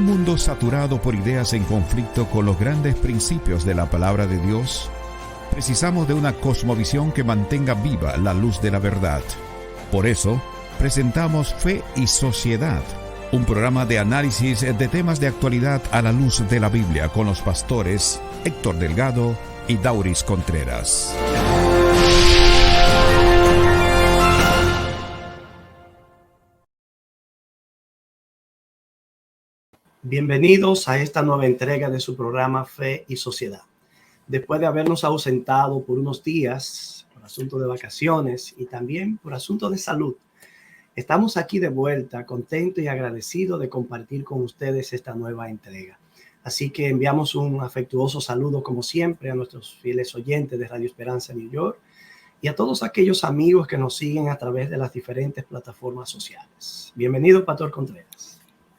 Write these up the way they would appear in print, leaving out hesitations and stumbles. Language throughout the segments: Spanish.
mundo saturado por ideas en conflicto con los grandes principios de la palabra de Dios, precisamos de una cosmovisión que mantenga viva la luz de la verdad. Por eso, presentamos Fe y Sociedad, un programa de análisis de temas de actualidad a la luz de la Biblia con los pastores Héctor Delgado y Dauris Contreras. Bienvenidos a esta nueva entrega de su programa Fe y Sociedad. Después de habernos ausentado por unos días por asunto de vacaciones y también por asunto de salud, estamos aquí de vuelta, contento y agradecido de compartir con ustedes esta nueva entrega. Así que enviamos un afectuoso saludo, como siempre, a nuestros fieles oyentes de Radio Esperanza New York y a todos aquellos amigos que nos siguen a través de las diferentes plataformas sociales. Bienvenido, Pastor Contreras.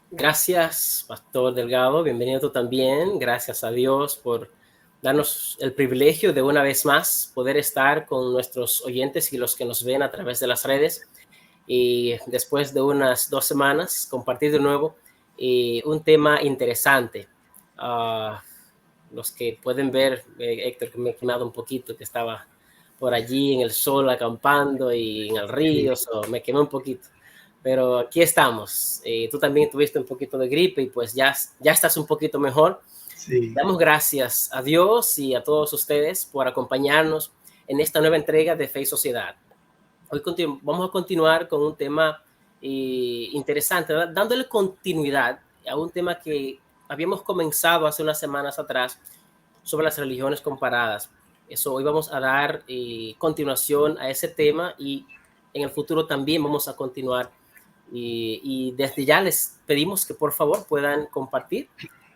Gracias, Pastor Delgado. Bienvenido tú también. Gracias a Dios por darnos el privilegio de una vez más poder estar con nuestros oyentes y los que nos ven a través de las redes. Y después de unas 2 semanas, compartir de nuevo un tema interesante. Los que pueden ver, Héctor, que me he quemado un poquito, que estaba por allí en el sol acampando y en el río, me quemé un poquito. Pero aquí estamos. Tú también tuviste un poquito de gripe y pues ya estás un poquito mejor. Sí. Damos gracias a Dios y a todos ustedes por acompañarnos en esta nueva entrega de Fe y Sociedad. Hoy vamos a continuar con un tema interesante, ¿verdad? Dándole continuidad a un tema que habíamos comenzado hace unas semanas atrás sobre las religiones comparadas. Hoy vamos a dar continuación a ese tema y en el futuro también vamos a continuar. Y desde ya les pedimos que por favor puedan compartir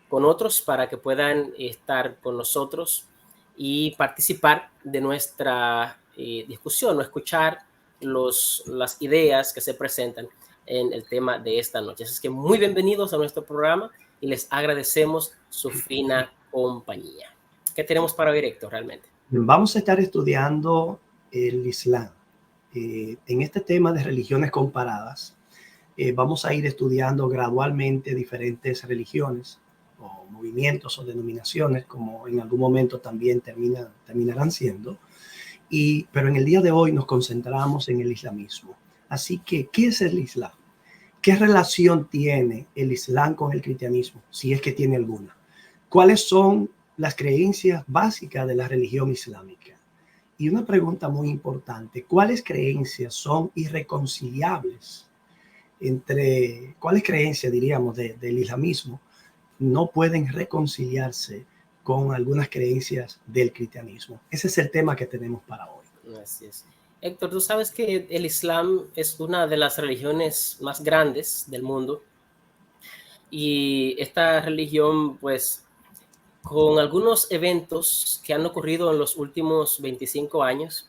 con otros para que puedan estar con nosotros y participar de nuestra discusión o escuchar las ideas que se presentan en el tema de esta noche. Así que muy bienvenidos a nuestro programa y les agradecemos su fina compañía. ¿Qué tenemos para hoy, Héctor, realmente? Vamos a estar estudiando el Islam. En este tema de religiones comparadas, vamos a ir estudiando gradualmente diferentes religiones o movimientos o denominaciones, como en algún momento también terminarán siendo. Pero en el día de hoy nos concentramos en el islamismo. Así que, ¿qué es el Islam? ¿Qué relación tiene el Islam con el cristianismo, si es que tiene alguna? ¿Cuáles son las creencias básicas de la religión islámica? Y una pregunta muy importante, ¿cuáles creencias son irreconciliables? ¿Cuáles creencias, diríamos, del islamismo no pueden reconciliarse con algunas creencias del cristianismo? Ese es el tema que tenemos para hoy. Así es. Héctor, tú sabes que el Islam es una de las religiones más grandes del mundo y esta religión, pues, con algunos eventos que han ocurrido en los últimos 25 años,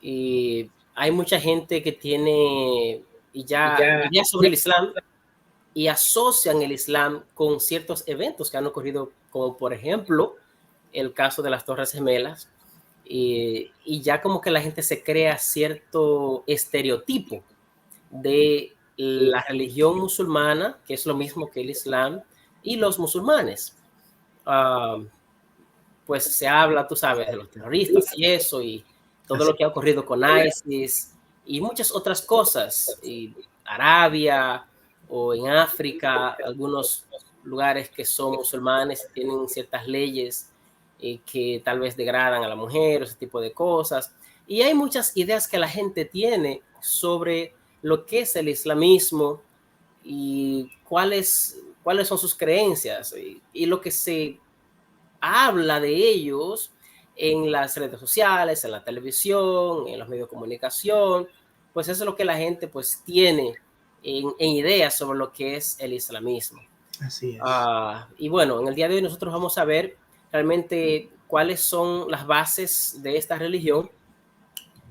y hay mucha gente que tiene ideas sobre el Islam y asocian el Islam con ciertos eventos que han ocurrido, como por ejemplo el caso de las Torres Gemelas, y ya como que la gente se crea cierto estereotipo de la religión musulmana, que es lo mismo que el Islam, y los musulmanes. Pues se habla, tú sabes, de los terroristas y eso, y todo lo que ha ocurrido con ISIS y muchas otras cosas, y Arabia o en África, algunos lugares que son musulmanes tienen ciertas leyes que tal vez degradan a la mujer, ese tipo de cosas. Y hay muchas ideas que la gente tiene sobre lo que es el islamismo y cuáles son sus creencias y lo que se habla de ellos en las redes sociales, en la televisión, en los medios de comunicación. Pues eso es lo que la gente pues tiene en ideas sobre lo que es el islamismo. Así es. Y bueno, en el día de hoy nosotros vamos a ver realmente cuáles son las bases de esta religión.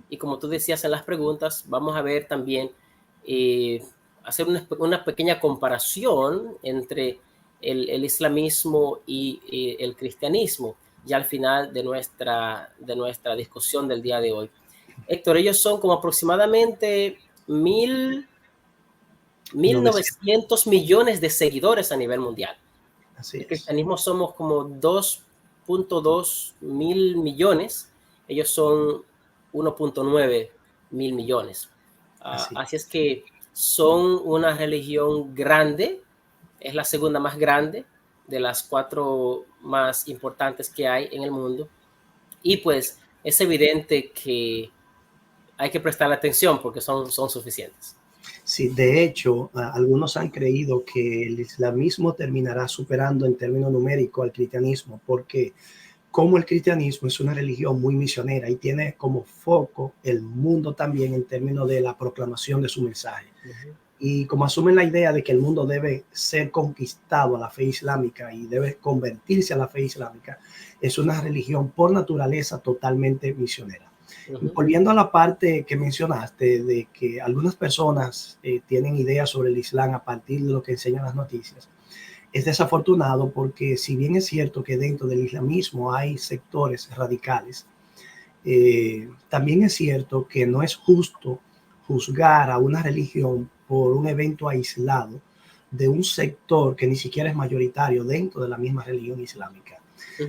Y como tú decías en las preguntas, vamos a ver también, hacer una pequeña comparación entre el islamismo y el cristianismo, ya al final de nuestra discusión del día de hoy. Héctor, ellos son como aproximadamente 1000 1.900 millones de seguidores a nivel mundial. Así el es. cristianismo somos como 2.2 mil millones, ellos son 1.9 mil millones. Así es que son una religión grande, es la segunda más grande de las 4 más importantes que hay en el mundo. Y pues es evidente que hay que prestar atención porque son suficientes. Sí, de hecho, algunos han creído que el islamismo terminará superando en términos numéricos al cristianismo, porque como el cristianismo es una religión muy misionera y tiene como foco el mundo también en términos de la proclamación de su mensaje. Y como asumen la idea de que el mundo debe ser conquistado a la fe islámica y debe convertirse a la fe islámica, es una religión por naturaleza totalmente misionera. Volviendo a la parte que mencionaste de que algunas personas tienen ideas sobre el Islam a partir de lo que enseñan las noticias, es desafortunado porque si bien es cierto que dentro del islamismo hay sectores radicales, también es cierto que no es justo juzgar a una religión por un evento aislado de un sector que ni siquiera es mayoritario dentro de la misma religión islámica.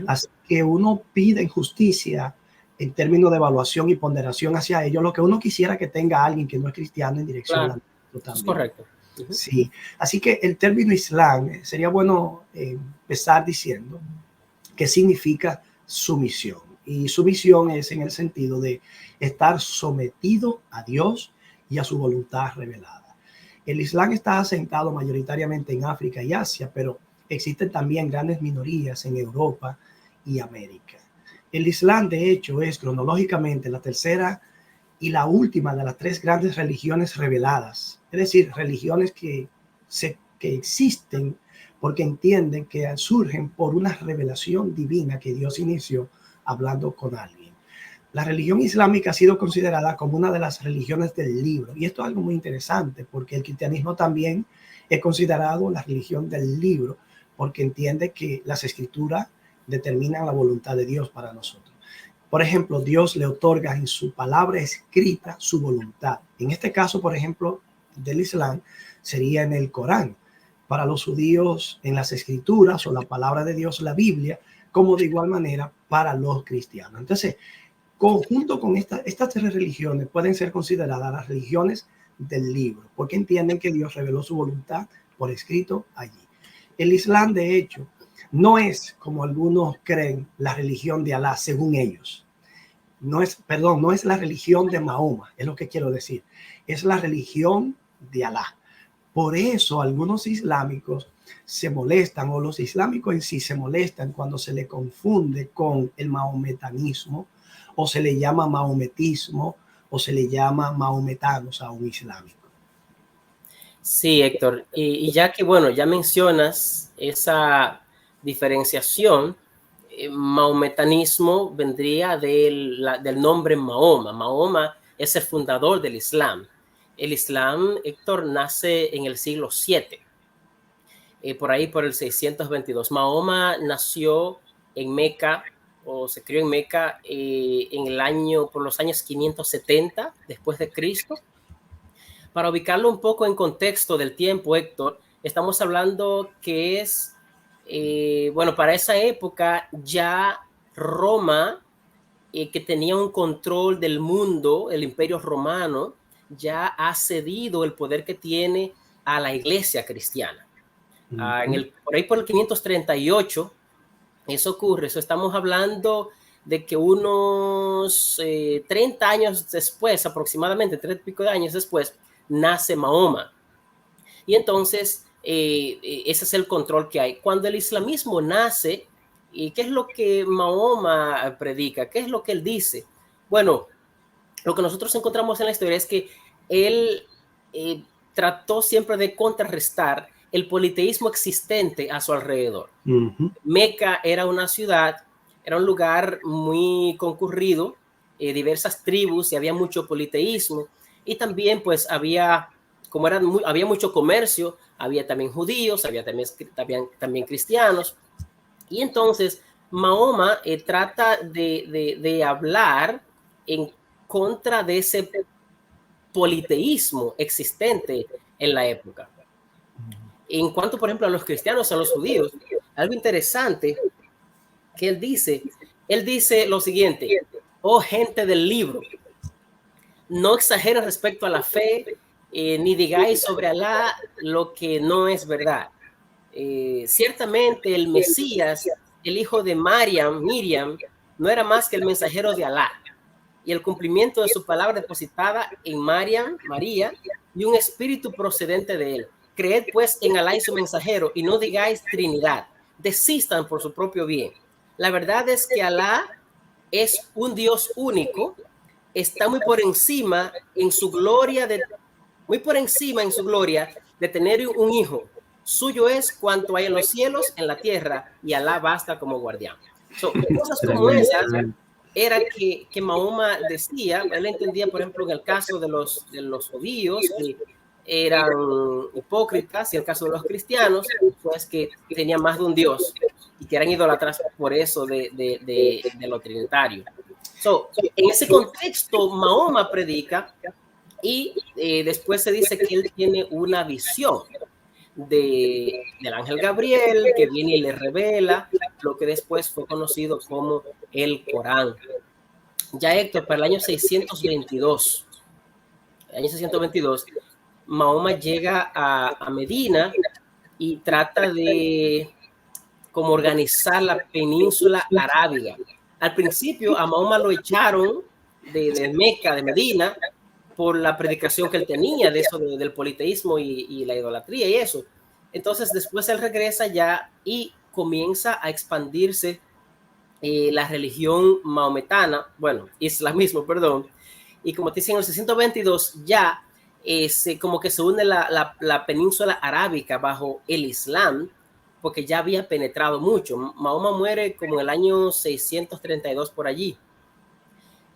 Así que uno pide justicia en términos de evaluación y ponderación hacia ellos, lo que uno quisiera que tenga alguien que no es cristiano en dirección. Claro, es correcto. Sí, así que el término Islam sería bueno empezar diciendo qué significa sumisión. Y sumisión es en el sentido de estar sometido a Dios y a su voluntad revelada. El Islam está asentado mayoritariamente en África y Asia, pero existen también grandes minorías en Europa y América. El Islam, de hecho, es cronológicamente la tercera y la última de las 3 grandes religiones reveladas, es decir, religiones que existen porque entienden que surgen por una revelación divina que Dios inició hablando con alguien. La religión islámica ha sido considerada como una de las religiones del libro, y esto es algo muy interesante porque el cristianismo también es considerado la religión del libro porque entiende que las escrituras determinan la voluntad de Dios para nosotros. Por ejemplo, Dios le otorga en su palabra escrita su voluntad. En este caso, por ejemplo, del Islam, sería en el Corán. Para los judíos, en las escrituras o la palabra de Dios, la Biblia, como de igual manera para los cristianos. Entonces, conjunto con estas 3 religiones pueden ser consideradas las religiones del libro, porque entienden que Dios reveló su voluntad por escrito allí. El Islam, de hecho, no es, como algunos creen, la religión de Alá, según ellos. No es la religión de Mahoma, es lo que quiero decir. Es la religión de Alá. Por eso algunos islámicos se molestan, o los islámicos en sí se molestan cuando se le confunde con el mahometanismo, o se le llama mahometismo, o se le llama mahometanos a un islámico. Sí, Héctor. Y ya que, bueno, ya mencionas esa diferenciación, mahometanismo vendría del nombre Mahoma. Mahoma es el fundador del Islam. El Islam, Héctor, nace en el siglo VII, por ahí por el 622. Mahoma nació en Meca, o se crió en Meca por los años 570 después de Cristo. Para ubicarlo un poco en contexto del tiempo, Héctor, estamos hablando que es, bueno, para esa época ya Roma, que tenía un control del mundo, el Imperio Romano, ya ha cedido el poder que tiene a la Iglesia cristiana. Por ahí por el 538, eso ocurre. Eso estamos hablando de que unos 30 años después, aproximadamente 30 y pico de años después, nace Mahoma. Y entonces, ese es el control que hay. Cuando el islamismo nace, ¿y qué es lo que Mahoma predica? ¿Qué es lo que él dice? Bueno, lo que nosotros encontramos en la historia es que él trató siempre de contrarrestar el politeísmo existente a su alrededor. Meca era una ciudad, era un lugar muy concurrido, diversas tribus, y había mucho politeísmo, y también pues había mucho comercio, había también judíos, había también cristianos. Y entonces Mahoma trata de hablar en contra de ese politeísmo existente en la época. En cuanto, por ejemplo, a los cristianos, a los judíos, algo interesante que él dice lo siguiente: oh gente del libro, no exageren respecto a la fe, ni digáis sobre Alá lo que no es verdad. Ciertamente el Mesías, el hijo de Miriam, no era más que el mensajero de Alá, y el cumplimiento de su palabra depositada en María, y un espíritu procedente de él. Creed pues en Alá y su mensajero, y no digáis Trinidad. Desistan por su propio bien. La verdad es que Alá es un Dios único, está muy por encima en su gloria de tener un hijo. Suyo es cuanto hay en los cielos, en la tierra, y Alá basta como guardián. Cosas como esas era que Mahoma decía. Él entendía, por ejemplo, en el caso de los judíos, que eran hipócritas, y en el caso de los cristianos, pues que tenían más de un Dios y que eran idólatras por eso de lo trinitario. En ese contexto, Mahoma predica, y después se dice que él tiene una visión del ángel Gabriel, que viene y le revela lo que después fue conocido como el Corán. Ya, Héctor, para el año 622, Mahoma llega a Medina y trata de como organizar la península arábiga. Al principio a Mahoma lo echaron de Meca, de Medina, por la predicación que él tenía de eso del politeísmo y la idolatría y eso. Entonces después él regresa ya y comienza a expandirse la religión maometana, islamismo, perdón. Y como te dicen, en el 622 ya como que se une la península arábica bajo el Islam, porque ya había penetrado mucho. Mahoma muere como en el año 632 por allí.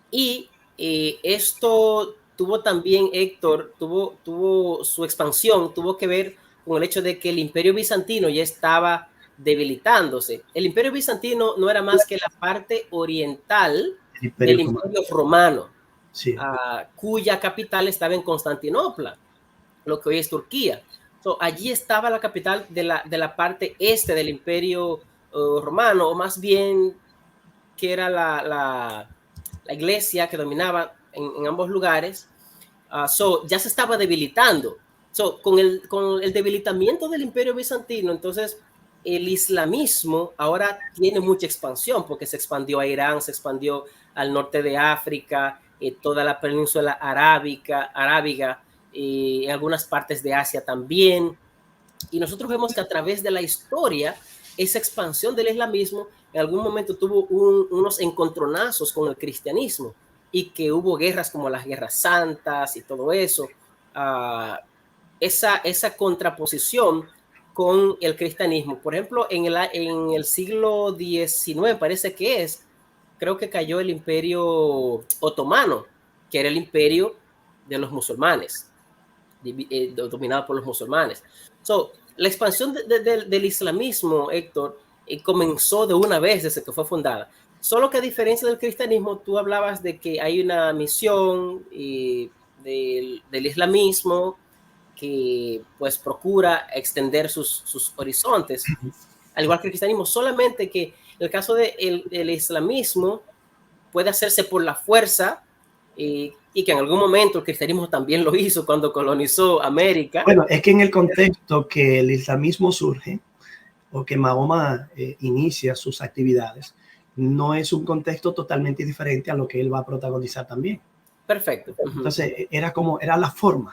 Y esto tuvo también, Héctor, tuvo su expansión, tuvo que ver con el hecho de que el Imperio Bizantino ya estaba debilitándose. El Imperio Bizantino no era más que la parte oriental del Imperio Romano, sí, cuya capital estaba en Constantinopla, lo que hoy es Turquía. Allí estaba la capital de la parte este del Imperio Romano, o más bien que era la iglesia que dominaba en ambos lugares. Ya se estaba debilitando. Con el debilitamiento del Imperio Bizantino, entonces el islamismo ahora tiene mucha expansión, porque se expandió a Irán, se expandió al norte de África, toda la península arábiga, en algunas partes de Asia también. Y nosotros vemos que a través de la historia, esa expansión del islamismo en algún momento tuvo unos encontronazos con el cristianismo, y que hubo guerras como las guerras santas y todo eso. Esa contraposición con el cristianismo. Por ejemplo, en el siglo XIX, parece que creo que cayó el Imperio Otomano, que era el imperio de los musulmanes, dominado por los musulmanes. La expansión del islamismo, Héctor, comenzó de una vez desde que fue fundada. Solo que a diferencia del cristianismo, tú hablabas de que hay una misión del islamismo que pues procura extender sus horizontes, al igual que el cristianismo, solamente que en el caso del islamismo puede hacerse por la fuerza, y que en algún momento el cristianismo también lo hizo cuando colonizó América. Bueno, es que en el contexto que el islamismo surge, o que Mahoma inicia sus actividades, no es un contexto totalmente diferente a lo que él va a protagonizar también. Perfecto. Entonces era la forma.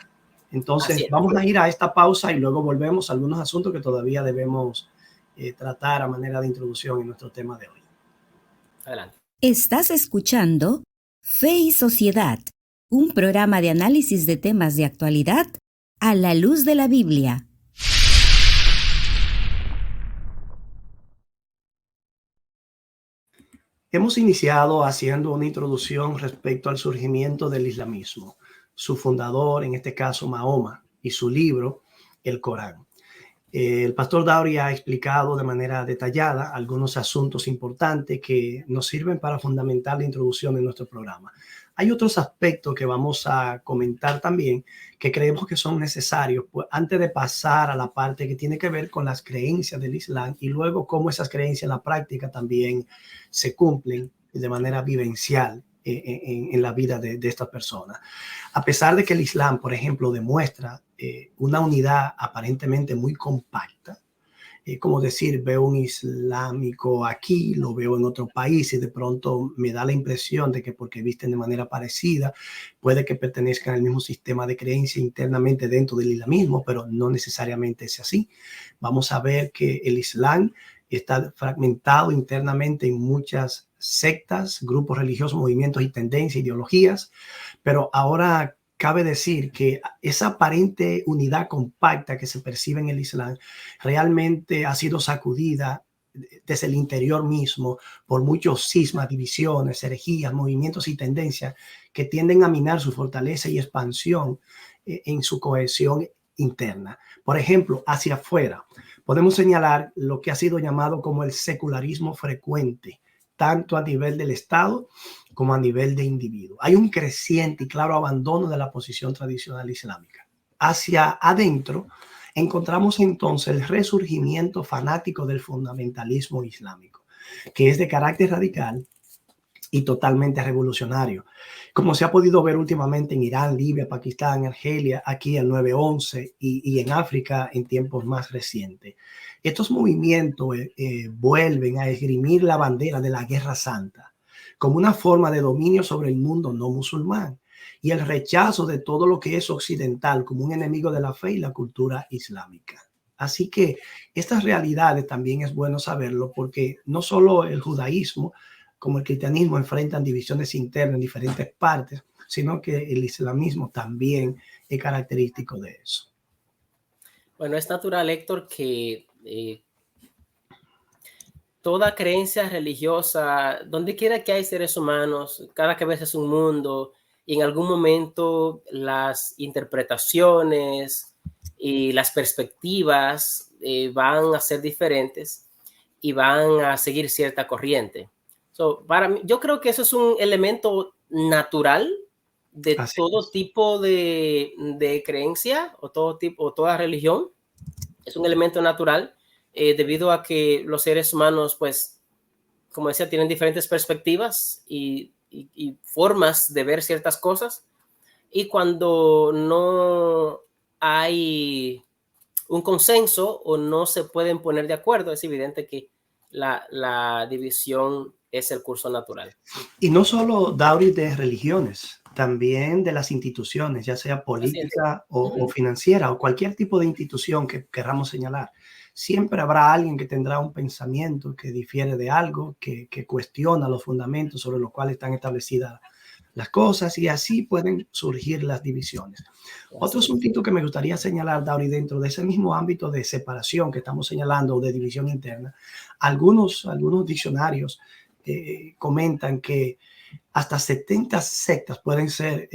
Entonces vamos a ir a esta pausa y luego volvemos a algunos asuntos que todavía debemos tratar a manera de introducción en nuestro tema de hoy. Adelante. Estás escuchando Fe y Sociedad, un programa de análisis de temas de actualidad a la luz de la Biblia. Hemos iniciado haciendo una introducción respecto al surgimiento del islamismo, su fundador, en este caso Mahoma, y su libro, el Corán. El pastor Dauri ha explicado de manera detallada algunos asuntos importantes que nos sirven para fundamentar la introducción de nuestro programa. Hay otros aspectos que vamos a comentar también que creemos que son necesarios pues, antes de pasar a la parte que tiene que ver con las creencias del Islam y luego cómo esas creencias en la práctica también se cumplen de manera vivencial en la vida de estas personas. A pesar de que el Islam, por ejemplo, demuestra una unidad aparentemente muy compacta, como decir, veo un islámico aquí, lo veo en otro país y de pronto me da la impresión de que porque visten de manera parecida, puede que pertenezcan al mismo sistema de creencia internamente dentro del islamismo, pero no necesariamente es así. Vamos a ver que el Islam está fragmentado internamente en muchas sectas, grupos religiosos, movimientos y tendencias, ideologías, pero ahora cabe decir que esa aparente unidad compacta que se percibe en el Islam realmente ha sido sacudida desde el interior mismo por muchos cismas, divisiones, herejías, movimientos y tendencias que tienden a minar su fortaleza y expansión en su cohesión interna. Por ejemplo, hacia afuera, podemos señalar lo que ha sido llamado como el secularismo frecuente, tanto a nivel del Estado como a nivel de individuo. Hay un creciente y claro abandono de la posición tradicional islámica. Hacia adentro, encontramos entonces el resurgimiento fanático del fundamentalismo islámico, que es de carácter radical y totalmente revolucionario, como se ha podido ver últimamente en Irán, Libia, Pakistán, Argelia, aquí el 9/11 y en África en tiempos más recientes. Estos movimientos vuelven a esgrimir la bandera de la Guerra Santa como una forma de dominio sobre el mundo no musulmán y el rechazo de todo lo que es occidental como un enemigo de la fe y la cultura islámica. Así que estas realidades también es bueno saberlo porque no solo el judaísmo como el cristianismo enfrentan divisiones internas en diferentes partes, sino que el islamismo también es característico de eso. Bueno, es natural, Héctor, que toda creencia religiosa, donde quiera que hay seres humanos, cada cabeza es un mundo, y en algún momento las interpretaciones y las perspectivas van a ser diferentes y van a seguir cierta corriente. Para mí, yo creo que eso es un elemento natural de Así todo es. tipo de creencia o toda religión. Es un elemento natural debido a que los seres humanos, pues, como decía, tienen diferentes perspectivas y formas de ver ciertas cosas. Y cuando no hay un consenso o no se pueden poner de acuerdo, es evidente que la división es el curso natural. Y no solo, Dauri, de religiones, también de las instituciones, ya sea Así es. política o financiera o cualquier tipo de institución que queramos señalar. Siempre habrá alguien que tendrá un pensamiento que difiere de algo, que cuestiona los fundamentos sobre los cuales están establecidas las cosas y así pueden surgir las divisiones. Otro asuntito que me gustaría señalar, Dauri, dentro de ese mismo ámbito de separación que estamos señalando o de división interna, algunos diccionarios comentan que hasta 70 sectas pueden ser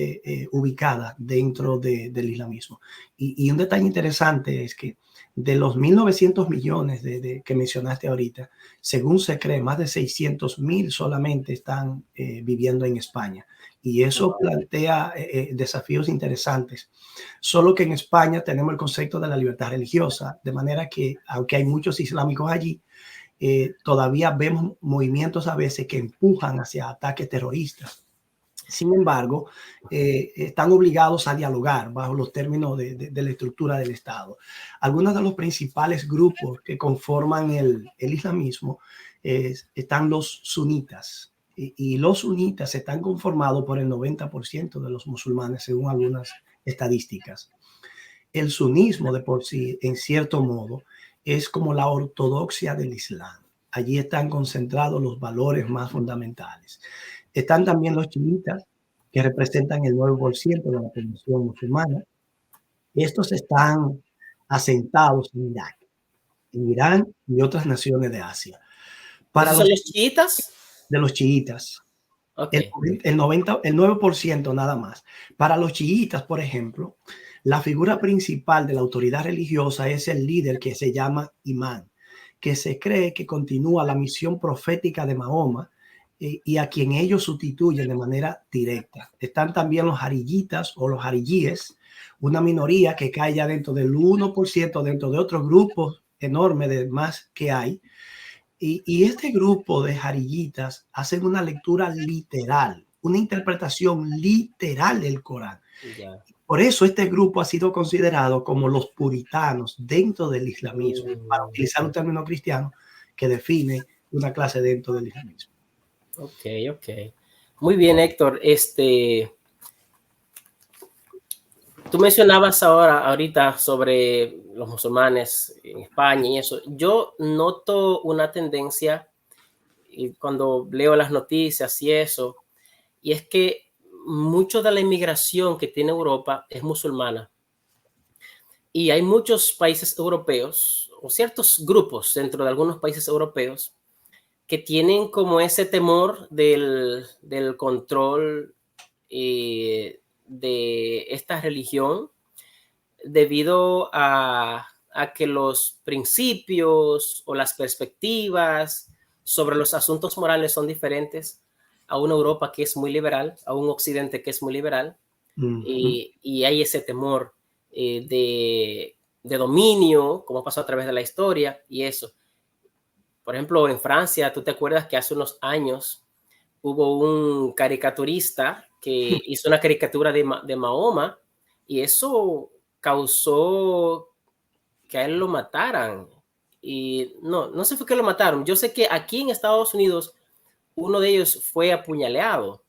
ubicadas dentro del islamismo. Y un detalle interesante es que de los 1.900 millones que mencionaste ahorita, según se cree, más de 600.000 solamente están viviendo en España. Y eso plantea desafíos interesantes. Solo que en España tenemos el concepto de la libertad religiosa, de manera que, aunque hay muchos islámicos allí, todavía vemos movimientos a veces que empujan hacia ataques terroristas. Sin embargo, están obligados a dialogar bajo los términos de la estructura del Estado. Algunos de los principales grupos que conforman el islamismo están los sunitas. Y los sunitas están conformados por el 90% de los musulmanes, según algunas estadísticas. El sunismo de por sí, en cierto modo, es como la ortodoxia del Islam. Allí están concentrados los valores más fundamentales. Están también los chiitas, que representan el 9% de la población musulmana. Estos están asentados en Irak, en Irán y otras naciones de Asia. Para ¿Esos son los chiitas? De los chiitas. Okay. El 9% nada más. Para los chiitas, por ejemplo, La figura principal de la autoridad religiosa es el líder que se llama imán, que se cree que continúa la misión profética de Mahoma y a quien ellos sustituyen de manera directa. Están también los jariyitas o los jariyíes, una minoría que cae ya dentro del 1%, dentro de otros grupos enormes de más que hay. Y este grupo de jariyitas hacen una lectura literal, una interpretación literal del Corán. Ya. Por eso este grupo ha sido considerado como los puritanos dentro del islamismo, para utilizar un término cristiano que define una clase dentro del islamismo. Ok, ok. Muy bien, Héctor. Tú mencionabas ahorita sobre los musulmanes en España y eso. Yo noto una tendencia y cuando leo las noticias y eso, y es que mucho de la inmigración que tiene Europa es musulmana. Y hay muchos países europeos o ciertos grupos dentro de algunos países europeos que tienen como ese temor del control de esta religión debido a que los principios o las perspectivas sobre los asuntos morales son diferentes a una Europa que es muy liberal, a un Occidente que es muy liberal, y hay ese temor de dominio, como pasó a través de la historia y eso. Por ejemplo, en Francia, tú te acuerdas que hace unos años hubo un caricaturista que hizo una caricatura de Mahoma y eso causó que a él lo mataran. Y no sé por qué lo mataron. Yo sé que aquí en Estados Unidos uno de ellos fue apuñaleado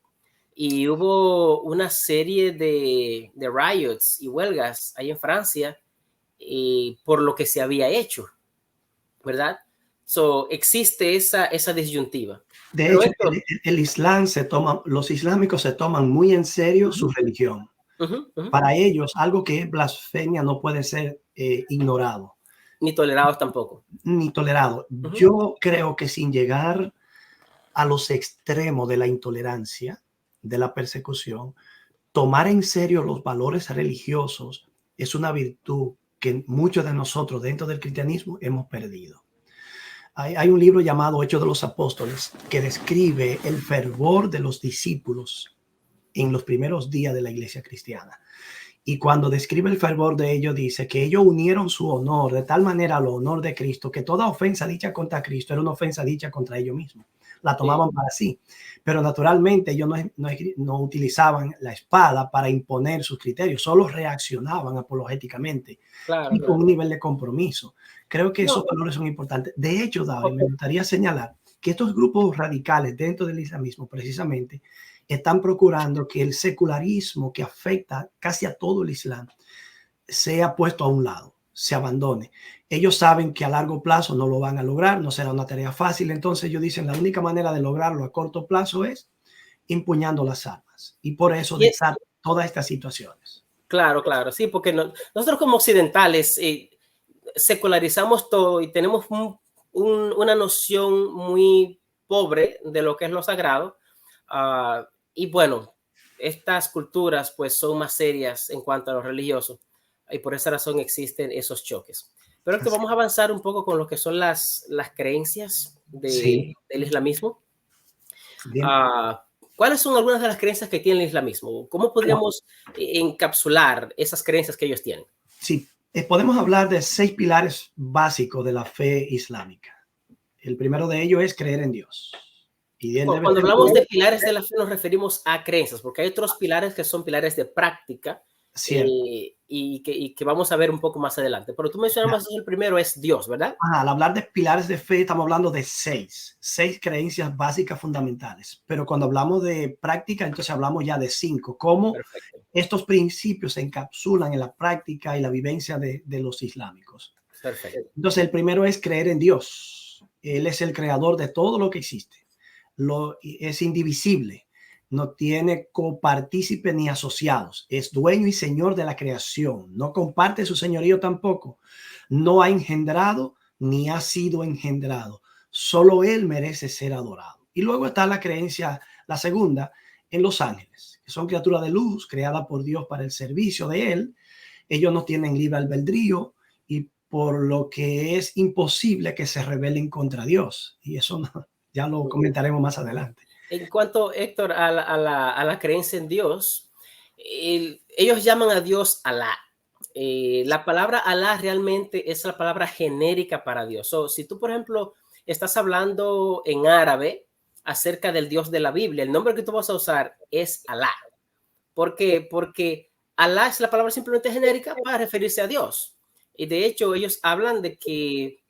y hubo una serie de riots y huelgas ahí en Francia por lo que se había hecho, ¿verdad? So, existe esa disyuntiva. De hecho, el Islam los islámicos se toman muy en serio su religión. Para ellos, algo que es blasfemia no puede ser ignorado. Ni tolerados tampoco. Ni tolerado. Yo creo que sin llegar a los extremos de la intolerancia, de la persecución, tomar en serio los valores religiosos es una virtud que muchos de nosotros dentro del cristianismo hemos perdido. Hay un libro llamado Hechos de los Apóstoles que describe el fervor de los discípulos en los primeros días de la iglesia cristiana. Y cuando describe el fervor de ellos, dice que ellos unieron su honor de tal manera al honor de Cristo que toda ofensa dicha contra Cristo era una ofensa dicha contra ellos mismos. La tomaban para sí. Pero naturalmente ellos no utilizaban la espada para imponer sus criterios, solo reaccionaban apologéticamente y con un nivel de compromiso. Creo que esos valores son importantes. De hecho, David, me gustaría señalar que estos grupos radicales dentro del islamismo precisamente están procurando que el secularismo que afecta casi a todo el Islam sea puesto a un lado, se abandone. Ellos saben que a largo plazo no lo van a lograr, no será una tarea fácil. Entonces ellos dicen la única manera de lograrlo a corto plazo es empuñando las armas. Y por eso desatan todas estas situaciones. Claro, sí, porque nosotros como occidentales secularizamos todo y tenemos una noción muy pobre de lo que es lo sagrado. Y bueno, estas culturas pues son más serias en cuanto a lo religioso y por esa razón existen esos choques. Pero que vamos a avanzar un poco con lo que son las creencias del islamismo. ¿Cuáles son algunas de las creencias que tiene el islamismo? ¿Cómo podríamos encapsular esas creencias que ellos tienen? Sí, podemos hablar de 6 pilares básicos de la fe islámica. El primero de ellos es creer en Dios. Cuando hablamos de pilares de la fe nos referimos a creencias, porque hay otros pilares que son pilares de práctica y que vamos a ver un poco más adelante. Pero tú mencionabas el primero es Dios, ¿verdad? Al hablar de pilares de fe estamos hablando de 6 creencias básicas fundamentales. Pero cuando hablamos de práctica, entonces hablamos ya de 5. Cómo estos principios se encapsulan en la práctica y la vivencia de los islámicos. Perfecto. Entonces el primero es creer en Dios. Él es el creador de todo lo que existe. Es indivisible, no tiene copartícipe ni asociados, es dueño y señor de la creación, no comparte su señorío tampoco, no ha engendrado ni ha sido engendrado, solo él merece ser adorado. Y luego está la creencia, la segunda, en los ángeles, que son criaturas de luz creadas por Dios para el servicio de él, ellos no tienen libre albedrío y por lo que es imposible que se rebelen contra Dios. Y eso ya lo comentaremos más adelante. En cuanto, Héctor, a la creencia en Dios, ellos llaman a Dios Alá. La palabra Alá realmente es la palabra genérica para Dios. Si tú, por ejemplo, estás hablando en árabe acerca del Dios de la Biblia, el nombre que tú vas a usar es Alá. ¿Por qué? Porque Alá es la palabra simplemente genérica para referirse a Dios. Y de hecho, ellos hablan de que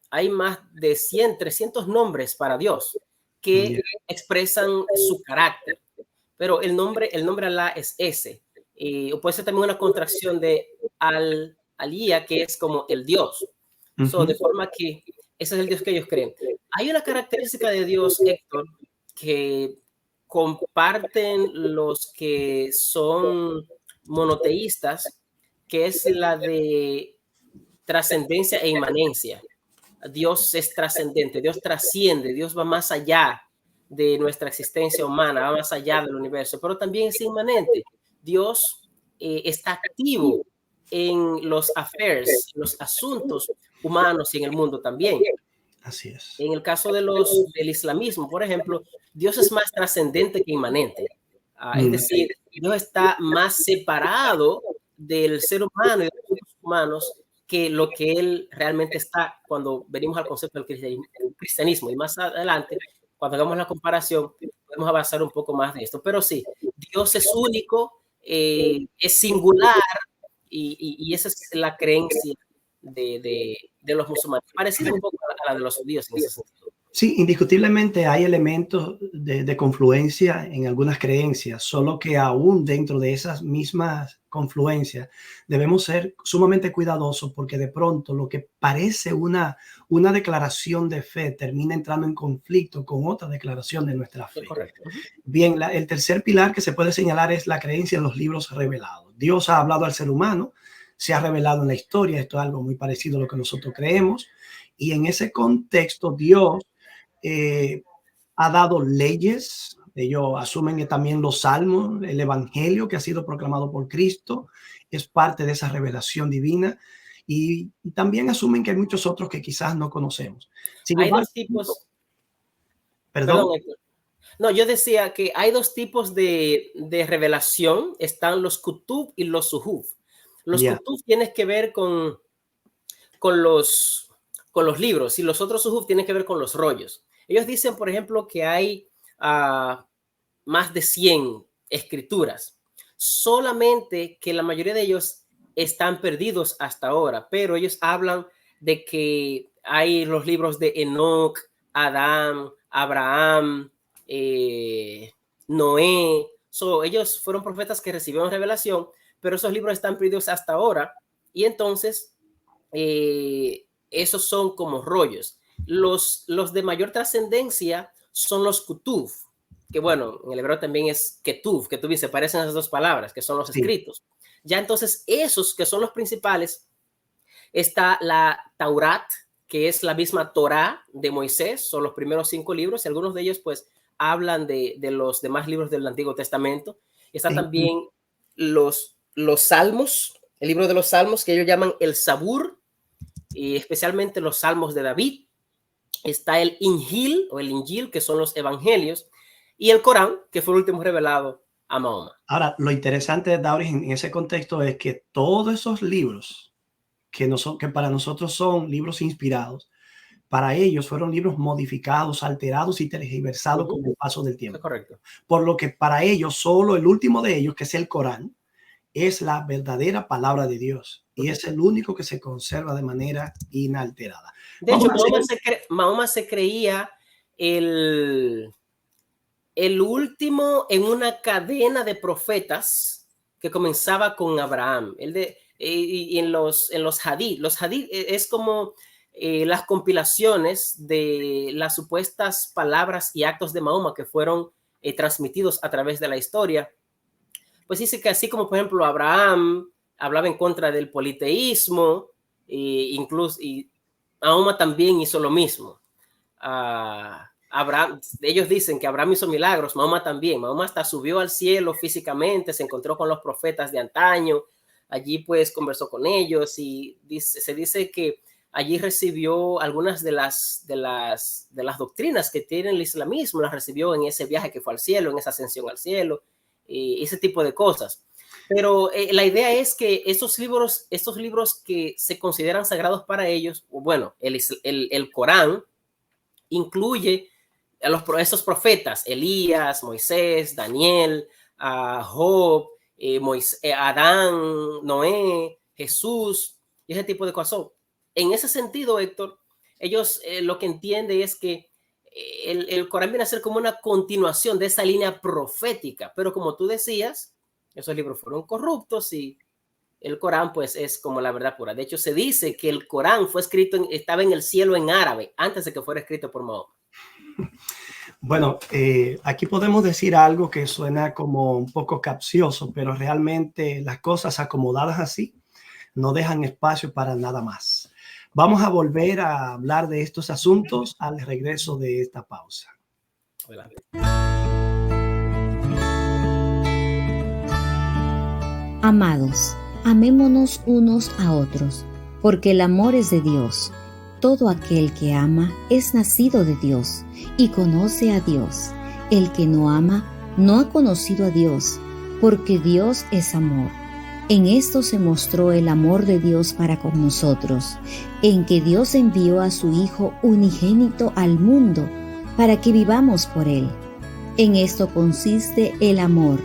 hay más de 100, 300 nombres para Dios que expresan su carácter. Pero el nombre Alá es ese. O puede ser también una contracción de Alía, que es como el Dios. De forma que ese es el Dios que ellos creen. Hay una característica de Dios, Héctor, que comparten los que son monoteístas, que es la de trascendencia e inmanencia. Dios es trascendente, Dios trasciende, Dios va más allá de nuestra existencia humana, va más allá del universo, pero también es inmanente. Dios está activo en los affairs, los asuntos humanos y en el mundo también. Así es. En el caso del islamismo, por ejemplo, Dios es más trascendente que inmanente. Es decir, Dios está más separado del ser humano y de los humanos que lo que él realmente está cuando venimos al concepto del cristianismo. Y más adelante, cuando hagamos la comparación, podemos avanzar un poco más de esto. Pero sí, Dios es único, es singular, y esa es la creencia de los musulmanes, parecida un poco a la de los judíos en ese sentido. Sí, indiscutiblemente hay elementos de confluencia en algunas creencias, solo que aún dentro de esas mismas confluencias debemos ser sumamente cuidadosos, porque de pronto lo que parece una declaración de fe termina entrando en conflicto con otra declaración de nuestra fe. Correcto. Bien, el tercer pilar que se puede señalar es la creencia en los libros revelados. Dios ha hablado al ser humano, se ha revelado en la historia, esto es algo muy parecido a lo que nosotros creemos, y en ese contexto Dios ha dado leyes. Ellos asumen que también los salmos, el evangelio que ha sido proclamado por Cristo, es parte de esa revelación divina, y también asumen que hay muchos otros que quizás no conocemos. Hay dos tipos. Perdón. No, yo decía que hay dos tipos de revelación. Están los kutub y los suhuf. Los kutub tienen que ver con los libros, y los otros suhuf tienen que ver con los rollos. Ellos dicen, por ejemplo, que hay más de 100 escrituras, solamente que la mayoría de ellos están perdidos hasta ahora, pero ellos hablan de que hay los libros de Enoch, Adán, Abraham, Noé. Ellos fueron profetas que recibieron revelación, pero esos libros están perdidos hasta ahora, y entonces esos son como rollos. Los de mayor trascendencia son los kutuv, que bueno, en el hebreo también es ketuv, y se parecen a esas dos palabras, que son los escritos. Ya entonces esos que son los principales, está la Taurat, que es la misma Torá de Moisés, son los primeros 5 libros, y algunos de ellos pues hablan de los demás libros del Antiguo Testamento. Está también los Salmos, el libro de los Salmos, que ellos llaman el Zabur, y especialmente los Salmos de David. Está el Injil o el Injil, que son los evangelios, y el Corán, que fue el último revelado a Mahoma. Ahora, lo interesante de Dauris en ese contexto es que todos esos libros que para nosotros son libros inspirados, para ellos fueron libros modificados, alterados y tergiversados con el paso del tiempo. Correcto. Por lo que para ellos solo el último de ellos, que es el Corán, es la verdadera palabra de Dios, y es el único que se conserva de manera inalterada. De hecho, Mahoma se creía el último en una cadena de profetas que comenzaba con Abraham. Y en los hadith. Los hadith es como las compilaciones de las supuestas palabras y actos de Mahoma que fueron transmitidos a través de la historia. Pues dice que así como, por ejemplo, Abraham hablaba en contra del politeísmo, incluso y Mahoma también hizo lo mismo. Ellos dicen que Abraham hizo milagros, Mahoma también. Mahoma hasta subió al cielo físicamente, se encontró con los profetas de antaño, allí pues conversó con ellos y se dice que allí recibió algunas de las doctrinas que tiene el islamismo, las recibió en ese viaje que fue al cielo, en esa ascensión al cielo, y ese tipo de cosas. Pero la idea es que estos libros que se consideran sagrados para ellos, bueno, el Corán incluye a esos profetas, Elías, Moisés, Daniel, Job, Adán, Noé, Jesús, y ese tipo de cosas. En ese sentido, Héctor, ellos lo que entienden es que el Corán viene a ser como una continuación de esa línea profética, pero como tú decías, esos libros fueron corruptos y el Corán pues es como la verdad pura. De hecho, se dice que el Corán fue escrito, estaba en el cielo en árabe antes de que fuera escrito por Mahoma. Bueno, aquí podemos decir algo que suena como un poco capcioso, pero realmente las cosas acomodadas así no dejan espacio para nada más. Vamos a volver a hablar de estos asuntos al regreso de esta pausa. Adelante. Amados, amémonos unos a otros, porque el amor es de Dios. Todo aquel que ama es nacido de Dios y conoce a Dios. El que no ama no ha conocido a Dios, porque Dios es amor. En esto se mostró el amor de Dios para con nosotros, en que Dios envió a su Hijo unigénito al mundo para que vivamos por él. En esto consiste el amor,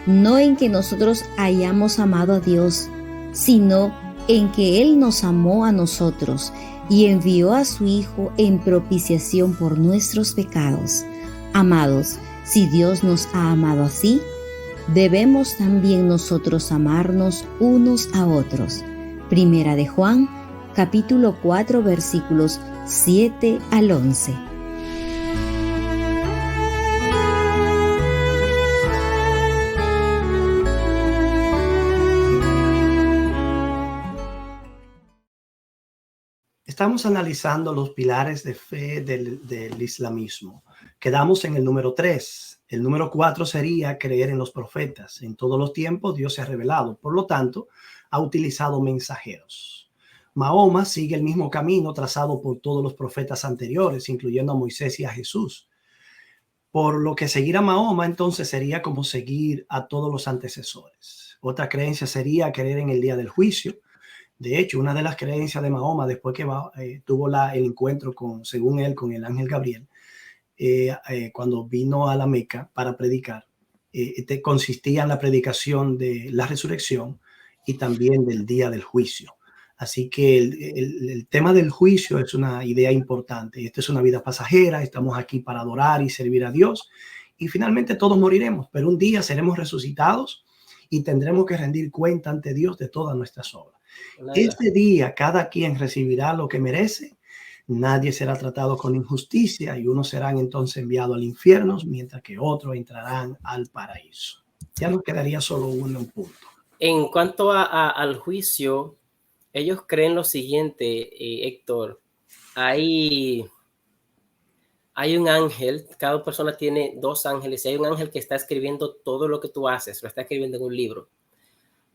no en que nosotros hayamos amado a Dios, sino en que Él nos amó a nosotros y envió a su Hijo en propiciación por nuestros pecados. Amados, si Dios nos ha amado así, debemos también nosotros amarnos unos a otros. Primera de Juan, capítulo 4, versículos 7 al 11. Estamos analizando los pilares de fe del islamismo. Quedamos en el número 3. El número 4 sería creer en los profetas. En todos los tiempos Dios se ha revelado. Por lo tanto, ha utilizado mensajeros. Mahoma sigue el mismo camino trazado por todos los profetas anteriores, incluyendo a Moisés y a Jesús. Por lo que seguir a Mahoma entonces sería como seguir a todos los antecesores. Otra creencia sería creer en el día del juicio. De hecho, una de las creencias de Mahoma, después que tuvo el encuentro según él, con el ángel Gabriel, cuando vino a la Meca para predicar, consistía en la predicación de la resurrección y también del día del juicio. Así que el tema del juicio es una idea importante. Esta es una vida pasajera, estamos aquí para adorar y servir a Dios, y finalmente todos moriremos, pero un día seremos resucitados y tendremos que rendir cuenta ante Dios de todas nuestras obras. Este día cada quien recibirá lo que merece, nadie será tratado con injusticia y unos serán entonces enviados al infierno, mientras que otros entrarán al paraíso. Ya nos quedaría solo un punto. En cuanto al juicio, ellos creen lo siguiente, Héctor, hay un ángel, cada persona tiene 2 ángeles, y hay un ángel que está escribiendo todo lo que tú haces, lo está escribiendo en un libro.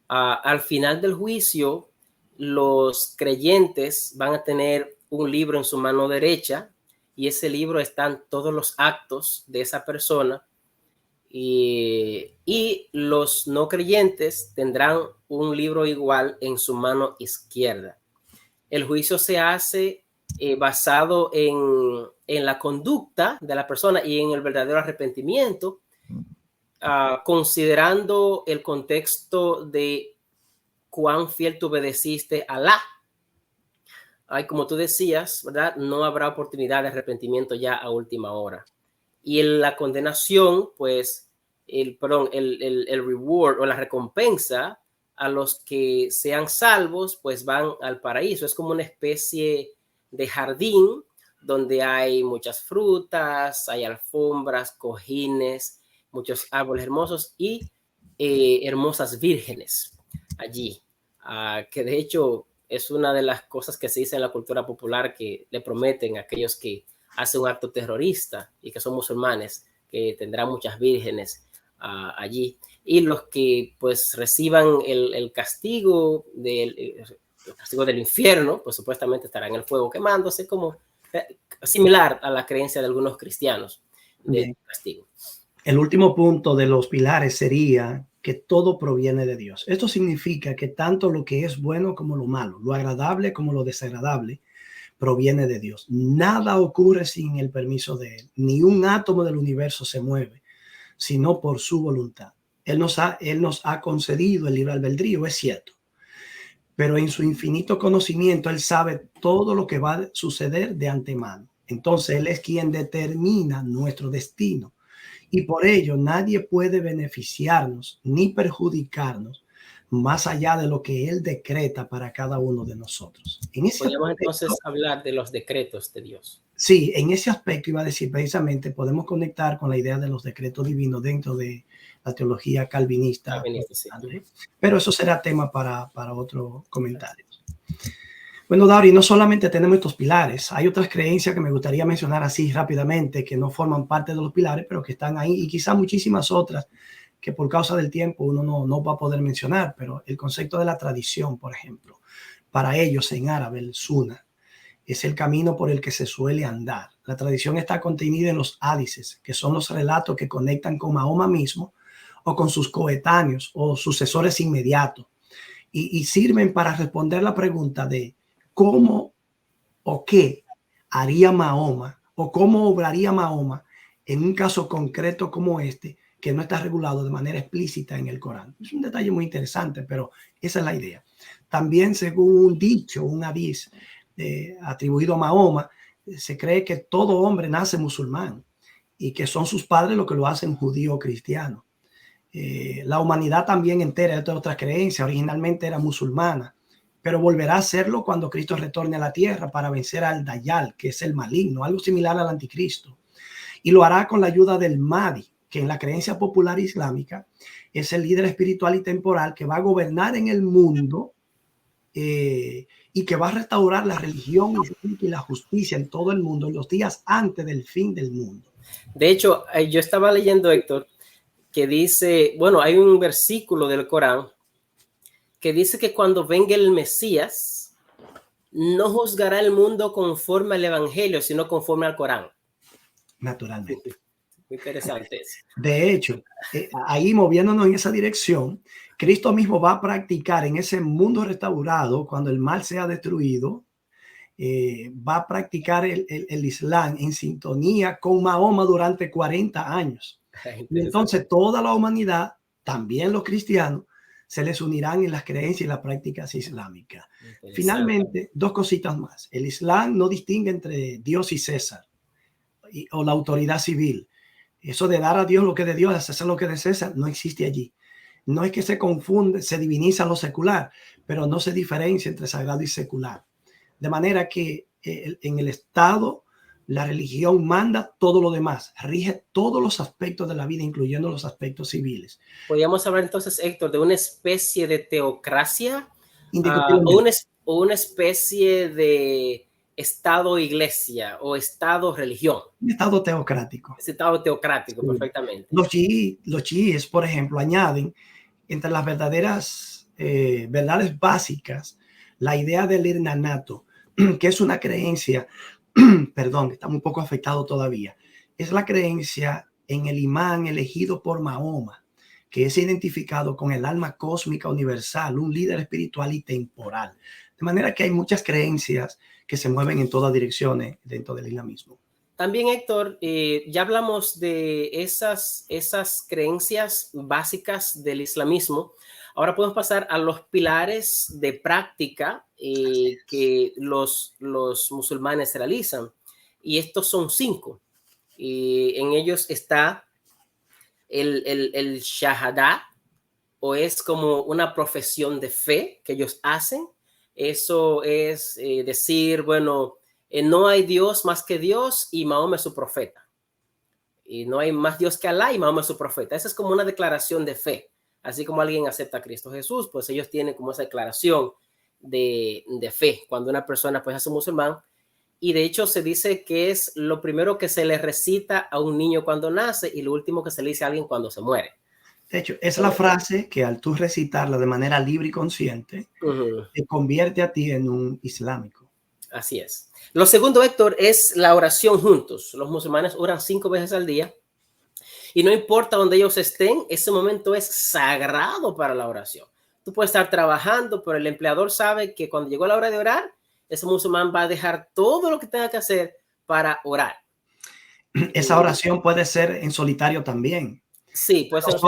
Al final del juicio, los creyentes van a tener un libro en su mano derecha y ese libro están todos los actos de esa persona, y los no creyentes tendrán un libro igual en su mano izquierda. El juicio se hace basado en la conducta de la persona y en el verdadero arrepentimiento, considerando el contexto de cuán fiel tú obedeciste a Alá. Como tú decías, ¿verdad? No habrá oportunidad de arrepentimiento ya a última hora. Y en la condenación, pues, el reward o la recompensa a los que sean salvos, pues van al paraíso. Es como una especie de jardín donde hay muchas frutas, hay alfombras, cojines, muchos árboles hermosos y hermosas vírgenes allí, que de hecho es una de las cosas que se dice en la cultura popular, que le prometen a aquellos que hacen un acto terrorista y que son musulmanes, que tendrán muchas vírgenes allí. y los que pues reciban el castigo del infierno, pues supuestamente estarán en el fuego quemándose, como similar a la creencia de algunos cristianos del castigo. El último punto de los pilares sería que todo proviene de Dios. Esto significa que tanto lo que es bueno como lo malo, lo agradable como lo desagradable, proviene de Dios. Nada ocurre sin el permiso de Él. Ni un átomo del universo se mueve, sino por su voluntad. Él nos ha concedido el libre albedrío, es cierto. Pero en su infinito conocimiento, Él sabe todo lo que va a suceder de antemano. Entonces, Él es quien determina nuestro destino. Y por ello, nadie puede beneficiarnos ni perjudicarnos más allá de lo que Él decreta para cada uno de nosotros. Podríamos entonces hablar de los decretos de Dios. Sí, en ese aspecto iba a decir precisamente, podemos conectar con la idea de los decretos divinos dentro de la teología calvinista. Sí. Pero eso será tema para otro comentario. Bueno, Dauri, no solamente tenemos estos pilares, hay otras creencias que me gustaría mencionar así rápidamente, que no forman parte de los pilares, pero que están ahí, y quizá muchísimas otras que por causa del tiempo uno no va a poder mencionar, pero el concepto de la tradición, por ejemplo, para ellos en árabe, el sunnah, es el camino por el que se suele andar. La tradición está contenida en los hadices, que son los relatos que conectan con Mahoma mismo o con sus coetáneos o sucesores inmediatos, y sirven para responder la pregunta de cómo o qué haría Mahoma o cómo obraría Mahoma en un caso concreto como este, que no está regulado de manera explícita en el Corán. Es un detalle muy interesante, pero esa es la idea. También, según un dicho, un hadiz atribuido a Mahoma, se cree que todo hombre nace musulmán y que son sus padres los que lo hacen judío o cristiano. La humanidad también entera de otras creencias, originalmente era musulmana, pero volverá a serlo cuando Cristo retorne a la tierra para vencer al Dayal, que es el maligno, algo similar al anticristo. Y lo hará con la ayuda del Mahdi, que en la creencia popular islámica es el líder espiritual y temporal que va a gobernar en el mundo y que va a restaurar la religión y la justicia en todo el mundo en los días antes del fin del mundo. De hecho, yo estaba leyendo, Héctor, que dice, bueno, hay un versículo del Corán que dice que cuando venga el Mesías, no juzgará el mundo conforme al Evangelio, sino conforme al Corán. Naturalmente. Muy interesante eso. De hecho, ahí moviéndonos en esa dirección, Cristo mismo va a practicar en ese mundo restaurado, cuando el mal sea destruido, va a practicar el Islam en sintonía con Mahoma durante 40 años. Y entonces toda la humanidad, también los cristianos, se les unirán en las creencias y las prácticas islámicas. Finalmente, dos cositas más. El Islam no distingue entre Dios y César o la autoridad civil. Eso de dar a Dios lo que es de Dios, a César lo que es de César, no existe allí. No es que se confunde, se diviniza lo secular, pero no se diferencia entre sagrado y secular. De manera que en el Estado la religión manda todo lo demás, rige todos los aspectos de la vida, incluyendo los aspectos civiles. Podríamos hablar entonces, Héctor, de una especie de teocracia o una especie de Estado-iglesia o Estado-religión. Un Estado teocrático. Estado teocrático, sí. Perfectamente. Los chiíes, por ejemplo, añaden entre las verdaderas verdades básicas la idea del irnanato, que es una creencia, perdón, está un poco afectado todavía, es la creencia en el imán elegido por Mahoma, que es identificado con el alma cósmica universal, un líder espiritual y temporal. De manera que hay muchas creencias que se mueven en todas direcciones dentro del islamismo. También, Héctor, ya hablamos de esas creencias básicas del islamismo. Ahora podemos pasar a los pilares de práctica que los musulmanes realizan. Y estos son 5. En ellos está el shahada, o es como una profesión de fe que ellos hacen. Eso es decir, bueno, no hay Dios más que Dios y Mahoma es su profeta. Y no hay más Dios que Alá y Mahoma es su profeta. Esa es como una declaración de fe. Así como alguien acepta a Cristo Jesús, pues ellos tienen como esa declaración de fe cuando una persona pues es un musulmán. Y de hecho se dice que es lo primero que se le recita a un niño cuando nace y lo último que se le dice a alguien cuando se muere. De hecho, es la frase que al tú recitarla de manera libre y consciente, te convierte a ti en un islámico. Así es. Lo segundo, Héctor, es la oración juntos. Los musulmanes oran 5 veces al día y no importa donde ellos estén, ese momento es sagrado para la oración. Tú puedes estar trabajando, pero el empleador sabe que cuando llegó la hora de orar, ese musulmán va a dejar todo lo que tenga que hacer para orar. Esa oración puede ser en solitario también. Sí, puede ser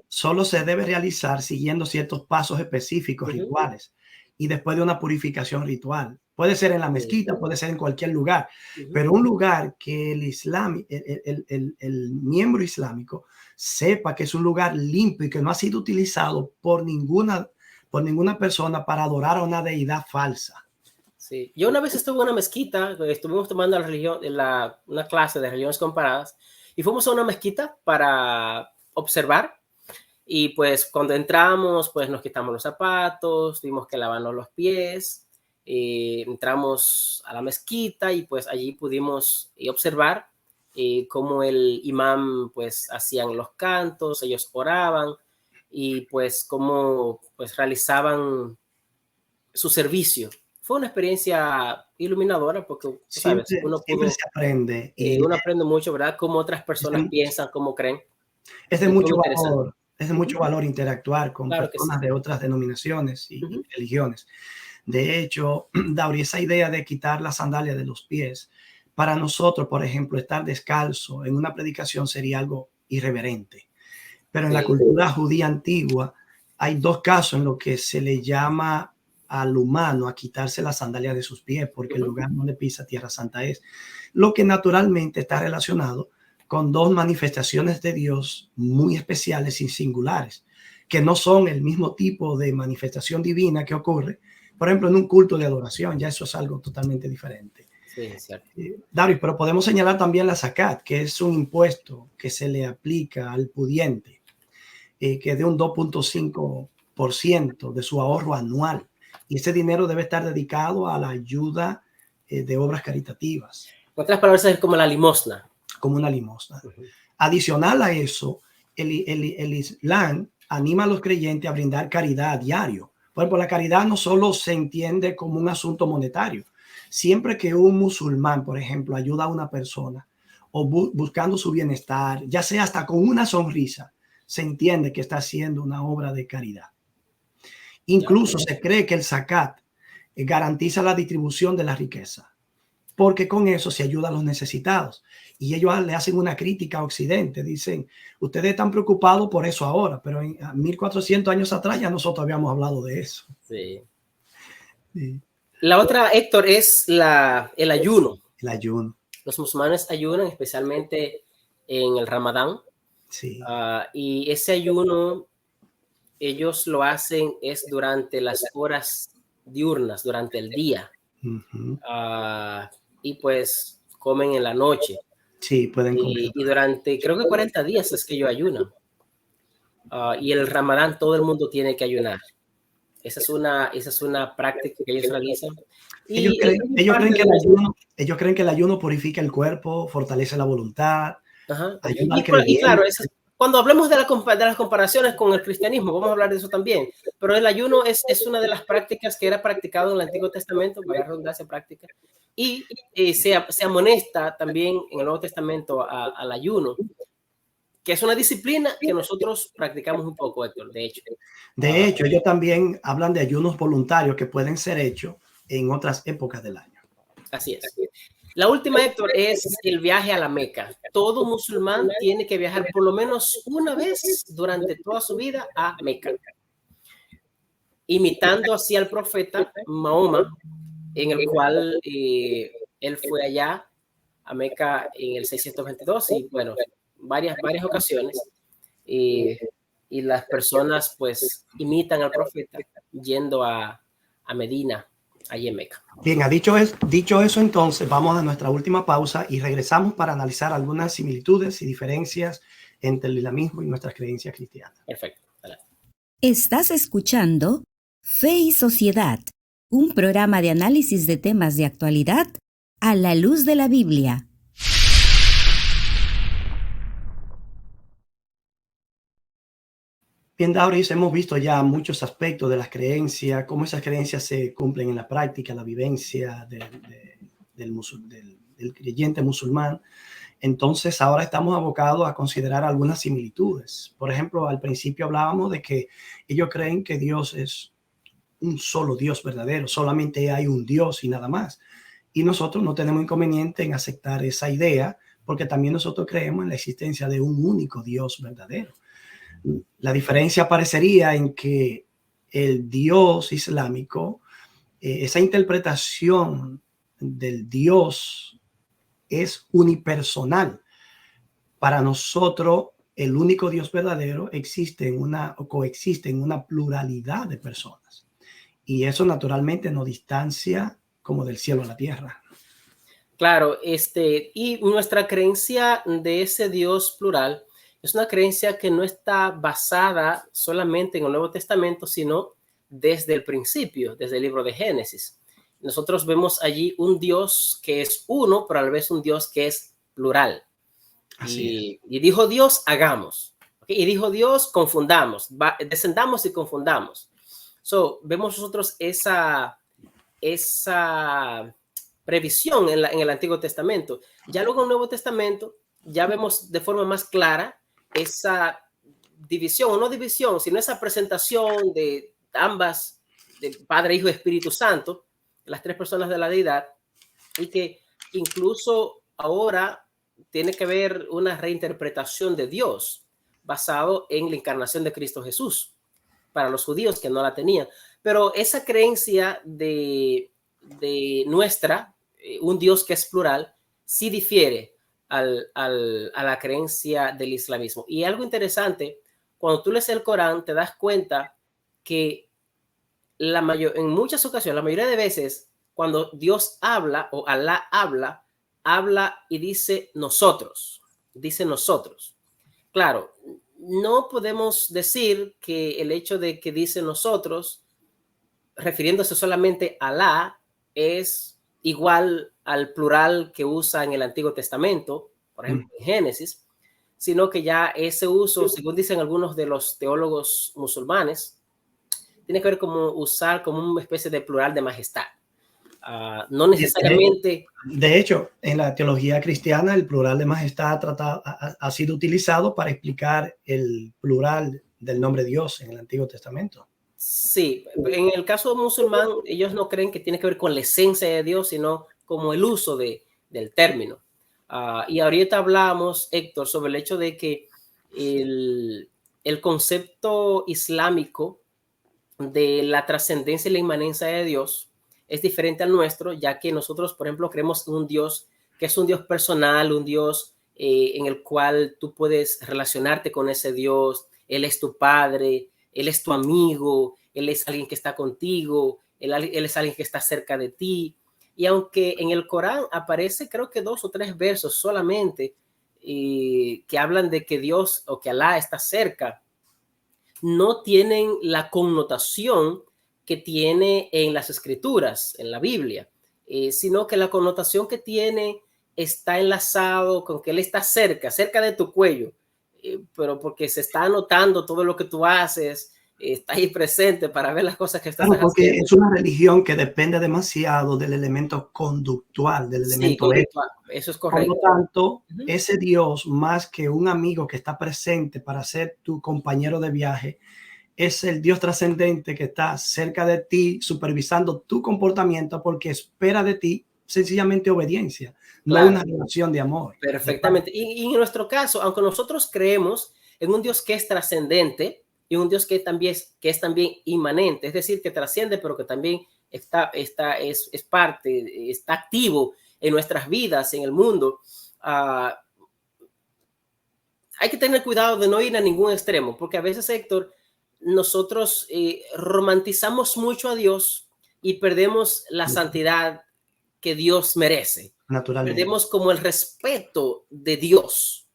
solo se debe realizar siguiendo ciertos pasos específicos, rituales, y después de una purificación ritual. Puede ser en la mezquita, puede ser en cualquier lugar, pero un lugar que el miembro islámico sepa que es un lugar limpio y que no ha sido utilizado por ninguna persona para adorar a una deidad falsa. Sí. Yo una vez estuve en una mezquita, estuvimos tomando una clase de religiones comparadas y fuimos a una mezquita para observar. Y pues cuando entramos, pues nos quitamos los zapatos, tuvimos que lavarnos los pies, entramos a la mezquita y pues allí pudimos observar cómo el imán pues hacían los cantos, ellos oraban y pues cómo pues realizaban su servicio. Fue una experiencia iluminadora porque, ¿sabes? Siempre se aprende. Uno aprende mucho, ¿verdad? Cómo otras personas piensan, cómo creen. Es de mucho valor. Es de mucho valor interactuar con personas sí, de otras denominaciones y religiones. De hecho, Dauri, esa idea de quitar las sandalias de los pies, para nosotros, por ejemplo, estar descalzo en una predicación sería algo irreverente. Pero en la cultura judía antigua hay 2 casos en los que se le llama al humano a quitarse las sandalias de sus pies, porque el lugar donde pisa tierra santa es. Lo que naturalmente está relacionado con 2 manifestaciones de Dios muy especiales y singulares, que no son el mismo tipo de manifestación divina que ocurre, por ejemplo, en un culto de adoración. Ya eso es algo totalmente diferente. Sí, es cierto. David, pero podemos señalar también la zakat, que es un impuesto que se le aplica al pudiente, que es de un 2.5% de su ahorro anual. Y ese dinero debe estar dedicado a la ayuda de obras caritativas. En otras palabras, es como la limosna. Como una limosna. Adicional a eso, el Islam anima a los creyentes a brindar caridad a diario. Por ejemplo, la caridad no solo se entiende como un asunto monetario. Siempre que un musulmán, por ejemplo, ayuda a una persona o buscando su bienestar, ya sea hasta con una sonrisa, se entiende que está haciendo una obra de caridad. Incluso se cree que el zakat garantiza la distribución de la riqueza, porque con eso se ayuda a los necesitados. Y ellos le hacen una crítica a Occidente. Dicen, ustedes están preocupados por eso ahora, pero en 1400 años atrás ya nosotros habíamos hablado de eso. Sí. Sí. La otra, Héctor, es el ayuno. El ayuno. Los musulmanes ayunan especialmente en el Ramadán. Sí. Y ese ayuno, ellos lo hacen es durante las horas diurnas, durante el día. Y pues comen en la noche. Sí, pueden comer. Y durante, creo que 40 días es que ellos ayunan. Y el Ramadán todo el mundo tiene que ayunar. Esa es una práctica que ellos realizan. Ellos creen que el ayuno purifica el cuerpo, fortalece la voluntad. Ayuda al creyente. Y claro, cuando hablemos de las comparaciones con el cristianismo, vamos a hablar de eso también. Pero el ayuno es una de las prácticas que era practicado en el Antiguo Testamento, vaya redundancia práctica. Y se amonesta también en el Nuevo Testamento al ayuno, que es una disciplina que nosotros practicamos un poco, Héctor, de hecho. De hecho, ellos también hablan de ayunos voluntarios que pueden ser hechos en otras épocas del año. Así es. La última, Héctor, es el viaje a la Meca. Todo musulmán tiene que viajar por lo menos una vez durante toda su vida a Meca, imitando así al profeta Mahoma, en el cual él fue allá a Meca en el 622 y bueno, varias ocasiones. Y las personas pues imitan al profeta yendo a Medina, allí en Meca. Bien, dicho eso, entonces vamos a nuestra última pausa y regresamos para analizar algunas similitudes y diferencias entre el islamismo y nuestras creencias cristianas. Perfecto. Dale. Estás escuchando Fe y Sociedad, un programa de análisis de temas de actualidad a la luz de la Biblia. Bien, Dauris, hemos visto ya muchos aspectos de las creencias, cómo esas creencias se cumplen en la práctica, la vivencia del creyente musulmán. Entonces, ahora estamos abocados a considerar algunas similitudes. Por ejemplo, al principio hablábamos de que ellos creen que Dios es un solo Dios verdadero, solamente hay un Dios y nada más. Y nosotros no tenemos inconveniente en aceptar esa idea, porque también nosotros creemos en la existencia de un único Dios verdadero. La diferencia aparecería en que el Dios islámico, esa interpretación del Dios es unipersonal. Para nosotros, el único Dios verdadero coexiste en una pluralidad de personas. Y eso naturalmente nos distancia como del cielo a la tierra. Claro, y nuestra creencia de ese Dios plural es una creencia que no está basada solamente en el Nuevo Testamento, sino desde el principio, desde el libro de Génesis. Nosotros vemos allí un Dios que es uno, pero a la vez un Dios que es plural. Y dijo Dios, hagamos. ¿Okay? Y dijo Dios, confundamos, descendamos y confundamos. Vemos nosotros esa previsión en el Antiguo Testamento. Ya luego en el Nuevo Testamento ya vemos de forma más clara esa división, o no división, sino esa presentación de ambas, de Padre, Hijo y Espíritu Santo, las tres personas de la deidad, y que incluso ahora tiene que ver una reinterpretación de Dios basado en la encarnación de Cristo Jesús para los judíos que no la tenían. Pero esa creencia de nuestra, un Dios que es plural, sí difiere a la creencia del islamismo. Y algo interesante, cuando tú lees el Corán, te das cuenta que en muchas ocasiones, la mayoría de veces, cuando Dios habla o Alá habla y dice nosotros. Claro, no podemos decir que el hecho de que dice nosotros, refiriéndose solamente a Alá, es igual al plural que usa en el Antiguo Testamento, por ejemplo, en Génesis, sino que ya ese uso, según dicen algunos de los teólogos musulmanes, tiene que ver como usar como una especie de plural de majestad. No necesariamente... De hecho, en la teología cristiana, el plural de majestad ha sido utilizado para explicar el plural del nombre de Dios en el Antiguo Testamento. Sí, en el caso musulmán, ellos no creen que tiene que ver con la esencia de Dios, sino como el uso del término. Y ahorita hablamos, Héctor, sobre el hecho de que el concepto islámico de la trascendencia y la inmanencia de Dios es diferente al nuestro, ya que nosotros, por ejemplo, creemos en un Dios que es un Dios personal, un Dios en el cual tú puedes relacionarte con ese Dios. Él es tu padre, Él es tu amigo, Él es alguien que está contigo, Él es alguien que está cerca de ti. Y aunque en el Corán aparece creo que 2 o 3 versos solamente que hablan de que Dios o que Alá está cerca, no tienen la connotación que tiene en las escrituras, en la Biblia, sino que la connotación que tiene está enlazado con que Él está cerca de tu cuello, pero porque se está anotando todo lo que tú haces, está ahí presente para ver las cosas que estás haciendo. Porque es una religión que depende demasiado del elemento conductual, del elemento ético. Eso es correcto. Por lo tanto, ese Dios, más que un amigo que está presente para ser tu compañero de viaje, es el Dios trascendente que está cerca de ti, supervisando tu comportamiento, porque espera de ti sencillamente obediencia, no una relación de amor. Perfectamente. Y en nuestro caso, aunque nosotros creemos en un Dios que es trascendente y un Dios que es también inmanente, es decir, que trasciende, pero que también es parte, está activo en nuestras vidas, en el mundo, hay que tener cuidado de no ir a ningún extremo, porque a veces, Héctor, nosotros romantizamos mucho a Dios y perdemos la santidad que Dios merece. Naturalmente. Perdemos como el respeto de Dios.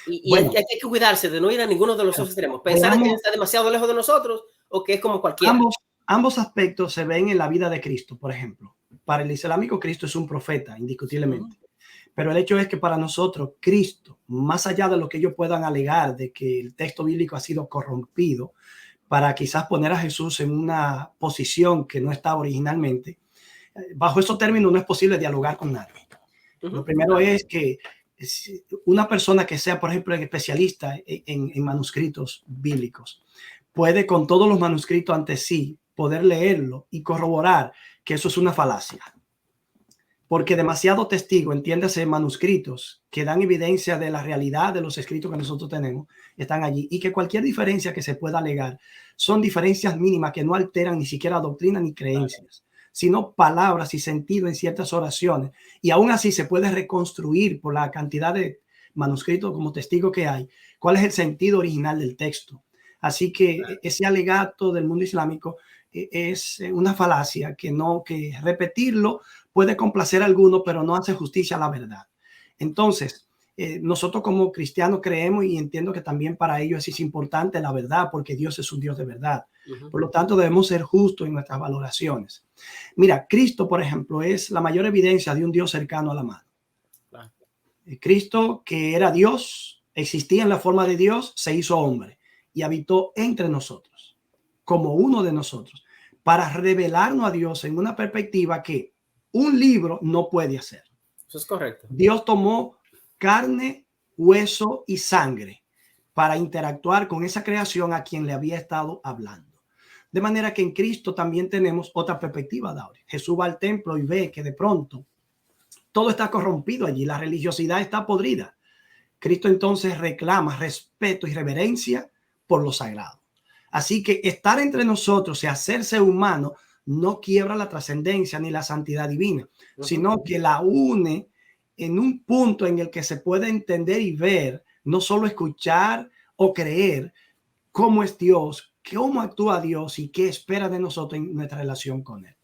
Y hay que cuidarse de no ir a ninguno de los dos extremos. Pensar que está demasiado lejos de nosotros o que es como cualquiera. Ambos aspectos se ven en la vida de Cristo, por ejemplo. Para el islámico, Cristo es un profeta, indiscutiblemente. Pero el hecho es que para nosotros, Cristo, más allá de lo que ellos puedan alegar de que el texto bíblico ha sido corrompido para quizás poner a Jesús en una posición que no estaba originalmente, bajo esos términos no es posible dialogar con nadie. Lo primero es que una persona que sea, por ejemplo, especialista en manuscritos bíblicos, puede con todos los manuscritos ante sí poder leerlo y corroborar que eso es una falacia. Porque demasiado testigo, entiéndase, manuscritos que dan evidencia de la realidad de los escritos que nosotros tenemos, están allí. Y que cualquier diferencia que se pueda alegar son diferencias mínimas que no alteran ni siquiera doctrina ni creencias, sino palabras y sentido en ciertas oraciones. Y aún así se puede reconstruir por la cantidad de manuscritos como testigo que hay, cuál es el sentido original del texto. Así que ese alegato del mundo islámico es una falacia que repetirlo puede complacer a algunos, pero no hace justicia a la verdad. Entonces, nosotros como cristianos creemos, y entiendo que también para ellos es importante la verdad, porque Dios es un Dios de verdad. Por lo tanto, debemos ser justos en nuestras valoraciones. Mira, Cristo, por ejemplo, es la mayor evidencia de un Dios cercano a la mano. Cristo, que era Dios, existía en la forma de Dios, se hizo hombre y habitó entre nosotros, como uno de nosotros, para revelarnos a Dios en una perspectiva que un libro no puede hacer. Eso es correcto. Dios tomó carne, hueso y sangre para interactuar con esa creación a quien le había estado hablando. De manera que en Cristo también tenemos otra perspectiva, Dauri. Jesús va al templo y ve que de pronto todo está corrompido allí, la religiosidad está podrida. Cristo entonces reclama respeto y reverencia por lo sagrado. Así que estar entre nosotros y hacerse humano no quiebra la trascendencia ni la santidad divina, sino que la une en un punto en el que se puede entender y ver, no solo escuchar o creer cómo es Dios, cómo actúa Dios y qué espera de nosotros en nuestra relación con Él.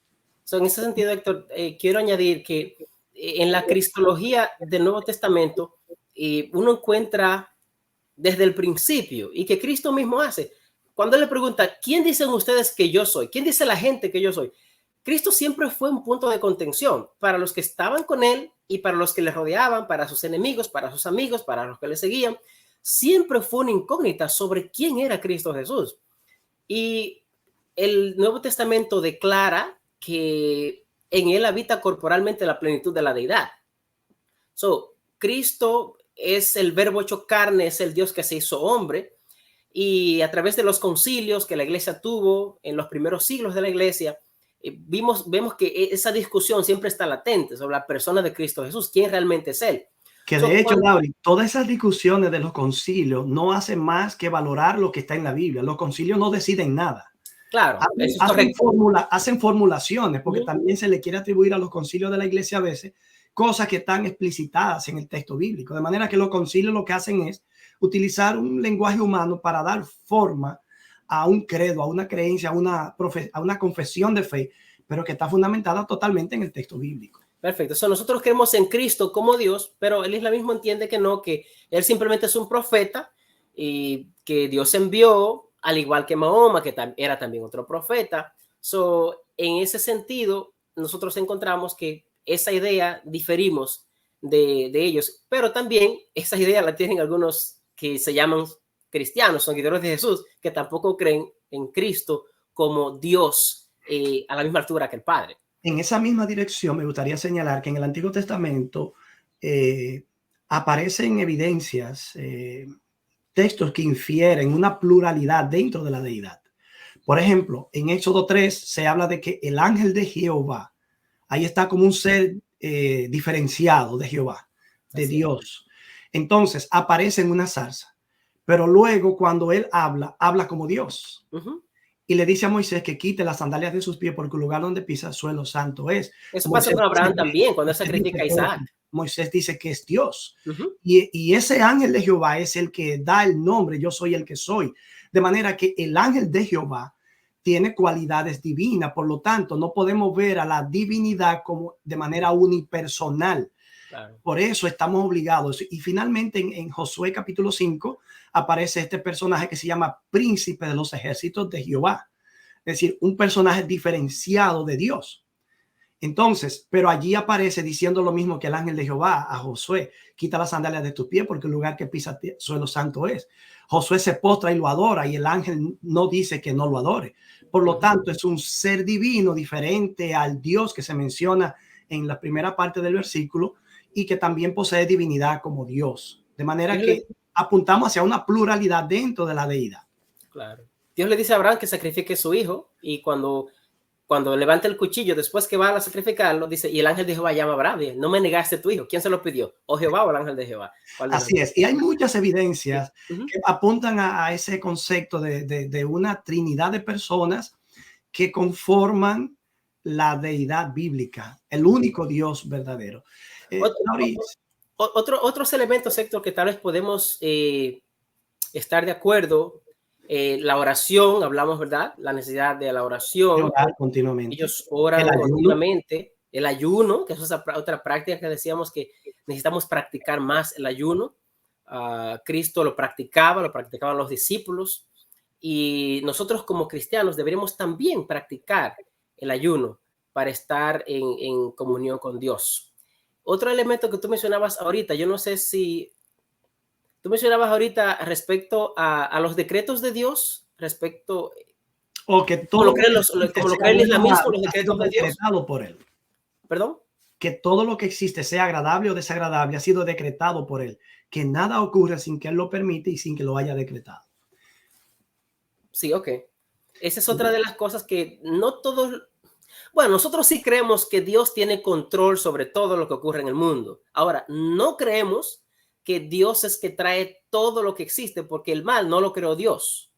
En ese sentido, Héctor, quiero añadir que en la cristología del Nuevo Testamento uno encuentra desde el principio y que Cristo mismo hace. Cuando Él le pregunta, ¿quién dicen ustedes que yo soy? ¿Quién dice la gente que yo soy? Cristo siempre fue un punto de contención para los que estaban con Él y para los que le rodeaban, para sus enemigos, para sus amigos, para los que le seguían. Siempre fue una incógnita sobre quién era Cristo Jesús. Y el Nuevo Testamento declara que en Él habita corporalmente la plenitud de la deidad. Cristo es el verbo hecho carne, es el Dios que se hizo hombre. Y a través de los concilios que la iglesia tuvo en los primeros siglos de la iglesia, vemos que esa discusión siempre está latente sobre la persona de Cristo Jesús, quién realmente es Él. Que de hecho, David, todas esas discusiones de los concilios no hacen más que valorar lo que está en la Biblia. Los concilios no deciden nada. Claro, hacen formulaciones, porque también se le quiere atribuir a los concilios de la iglesia a veces cosas que están explicitadas en el texto bíblico. De manera que los concilios lo que hacen es utilizar un lenguaje humano para dar forma a un credo, a una creencia, a una confesión de fe, pero que está fundamentada totalmente en el texto bíblico. Perfecto. Nosotros creemos en Cristo como Dios, pero el islamismo entiende que no, que Él simplemente es un profeta y que Dios envió, al igual que Mahoma, que era también otro profeta. En ese sentido, nosotros encontramos que esa idea diferimos de ellos, pero también esa idea la tienen algunos que se llaman cristianos, son seguidores de Jesús, que tampoco creen en Cristo como Dios a la misma altura que el Padre. En esa misma dirección me gustaría señalar que en el Antiguo Testamento aparecen evidencias, textos que infieren una pluralidad dentro de la deidad. Por ejemplo, en Éxodo 3 se habla de que el ángel de Jehová, ahí está como un ser diferenciado de Jehová, de Dios. Entonces aparece en una zarza, pero luego cuando él habla como Dios. Y le dice a Moisés que quite las sandalias de sus pies porque el lugar donde pisa suelo santo es. Eso pasa con Abraham también, cuando sacrifica a Isaac. Moisés dice que es Dios. Y ese ángel de Jehová es el que da el nombre, yo soy el que soy. De manera que el ángel de Jehová tiene cualidades divinas, por lo tanto no podemos ver a la divinidad como de manera unipersonal. Claro. Por eso estamos obligados. Y finalmente en Josué capítulo 5 aparece este personaje que se llama príncipe de los ejércitos de Jehová. Es decir, un personaje diferenciado de Dios. Entonces, pero allí aparece diciendo lo mismo que el ángel de Jehová a Josué: quita las sandalias de tus pies porque el lugar que pisa suelo santo es. Josué se postra y lo adora, y el ángel no dice que no lo adore. Por lo tanto, es un ser divino diferente al Dios que se menciona en la primera parte del versículo, y que también posee divinidad como Dios. De manera que apuntamos hacia una pluralidad dentro de la deidad. Claro. Dios le dice a Abraham que sacrifique a su hijo, y cuando levanta el cuchillo, después que va a sacrificarlo, dice, y el ángel de Jehová llama a Abraham: no me negaste tu hijo. ¿Quién se lo pidió? ¿O Jehová o el ángel de Jehová? Así es. Y hay muchas evidencias que apuntan a ese concepto de una trinidad de personas que conforman la deidad bíblica, el único Dios verdadero. Otros elementos, Héctor, que tal vez podemos estar de acuerdo. La oración, hablamos, ¿verdad? La necesidad de la oración. Orar continuamente. Ellos oran continuamente. El ayuno, que es otra práctica que decíamos que necesitamos practicar más el ayuno. Cristo lo practicaban los discípulos, y nosotros como cristianos deberíamos también practicar el ayuno para estar en comunión con Dios. Otro elemento que tú mencionabas ahorita, yo no sé si tú mencionabas ahorita respecto a los decretos de Dios, respecto o que todo como lo cree el islamismo, los decretos de Dios. Por él. ¿Perdón? Que todo lo que existe, sea agradable o desagradable, ha sido decretado por él. Que nada ocurre sin que él lo permite y sin que lo haya decretado. Sí, ok. Esa es otra de las cosas que no todos... Bueno, nosotros sí creemos que Dios tiene control sobre todo lo que ocurre en el mundo. Ahora, no creemos que Dios es que trae todo lo que existe, porque el mal no lo creó Dios.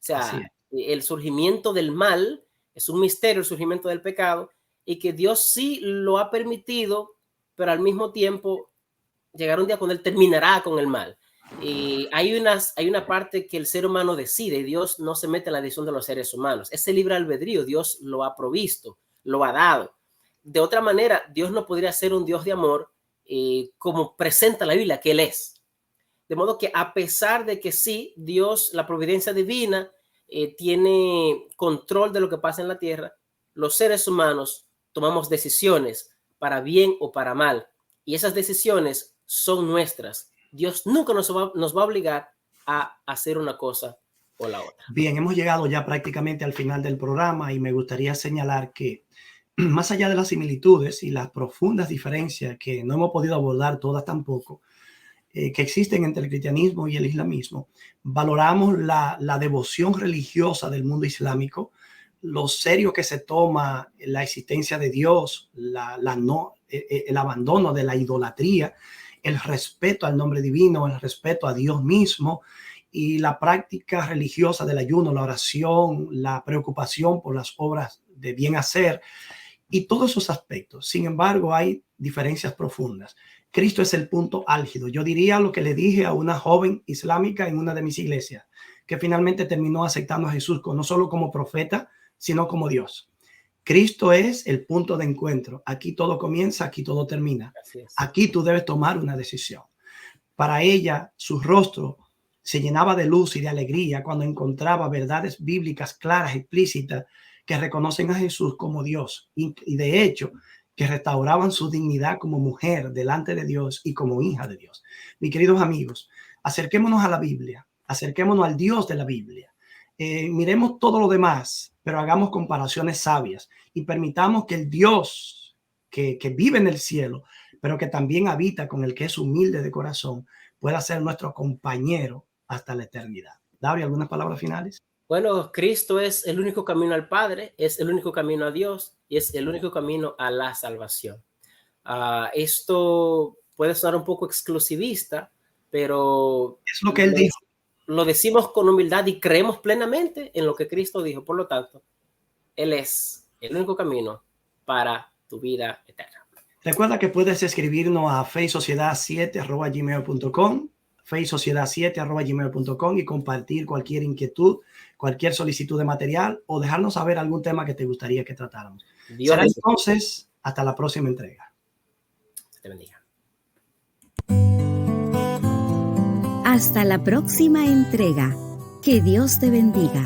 O sea, el surgimiento del mal es un misterio, el surgimiento del pecado, y que Dios sí lo ha permitido, pero al mismo tiempo llegará un día cuando Él terminará con el mal. Y hay una parte que el ser humano decide, y Dios no se mete en la decisión de los seres humanos. Ese libre albedrío Dios lo ha provisto, lo ha dado. De otra manera, Dios no podría ser un Dios de amor como presenta la Biblia que Él es. De modo que, a pesar de que sí, Dios, la providencia divina, tiene control de lo que pasa en la tierra, los seres humanos tomamos decisiones para bien o para mal, y esas decisiones son nuestras. Dios nunca nos va a obligar a hacer una cosa o la otra. Bien, hemos llegado ya prácticamente al final del programa, y me gustaría señalar que, más allá de las similitudes y las profundas diferencias que no hemos podido abordar todas tampoco, que existen entre el cristianismo y el islamismo, valoramos la devoción religiosa del mundo islámico, lo serio que se toma la existencia de Dios, el abandono de la idolatría, el respeto al nombre divino, el respeto a Dios mismo, y la práctica religiosa del ayuno, la oración, la preocupación por las obras de bien hacer, y todos esos aspectos. Sin embargo, hay diferencias profundas. Cristo es el punto álgido. Yo diría lo que le dije a una joven islámica en una de mis iglesias, que finalmente terminó aceptando a Jesús no solo como profeta, sino como Dios. Cristo es el punto de encuentro. Aquí todo comienza, aquí todo termina. Aquí tú debes tomar una decisión. Para ella, su rostro se llenaba de luz y de alegría cuando encontraba verdades bíblicas claras, explícitas, que reconocen a Jesús como Dios, y de hecho que restauraban su dignidad como mujer delante de Dios y como hija de Dios. Mis queridos amigos, acerquémonos a la Biblia, acerquémonos al Dios de la Biblia. Miremos todo lo demás, pero hagamos comparaciones sabias y permitamos que el Dios que vive en el cielo, pero que también habita con el que es humilde de corazón, pueda ser nuestro compañero hasta la eternidad. David, ¿algunas palabras finales? Bueno, Cristo es el único camino al Padre, es el único camino a Dios y es el único camino a la salvación. Esto puede sonar un poco exclusivista, pero es lo que Él dijo. Lo decimos con humildad y creemos plenamente en lo que Cristo dijo. Por lo tanto, Él es el único camino para tu vida eterna. Recuerda que puedes escribirnos a faithsociedad7@gmail.com, faithsociedad7@gmail.com, y compartir cualquier inquietud, cualquier solicitud de material, o dejarnos saber algún tema que te gustaría que tratáramos. Será entonces hasta la próxima entrega. Te bendiga. Hasta la próxima entrega. Que Dios te bendiga.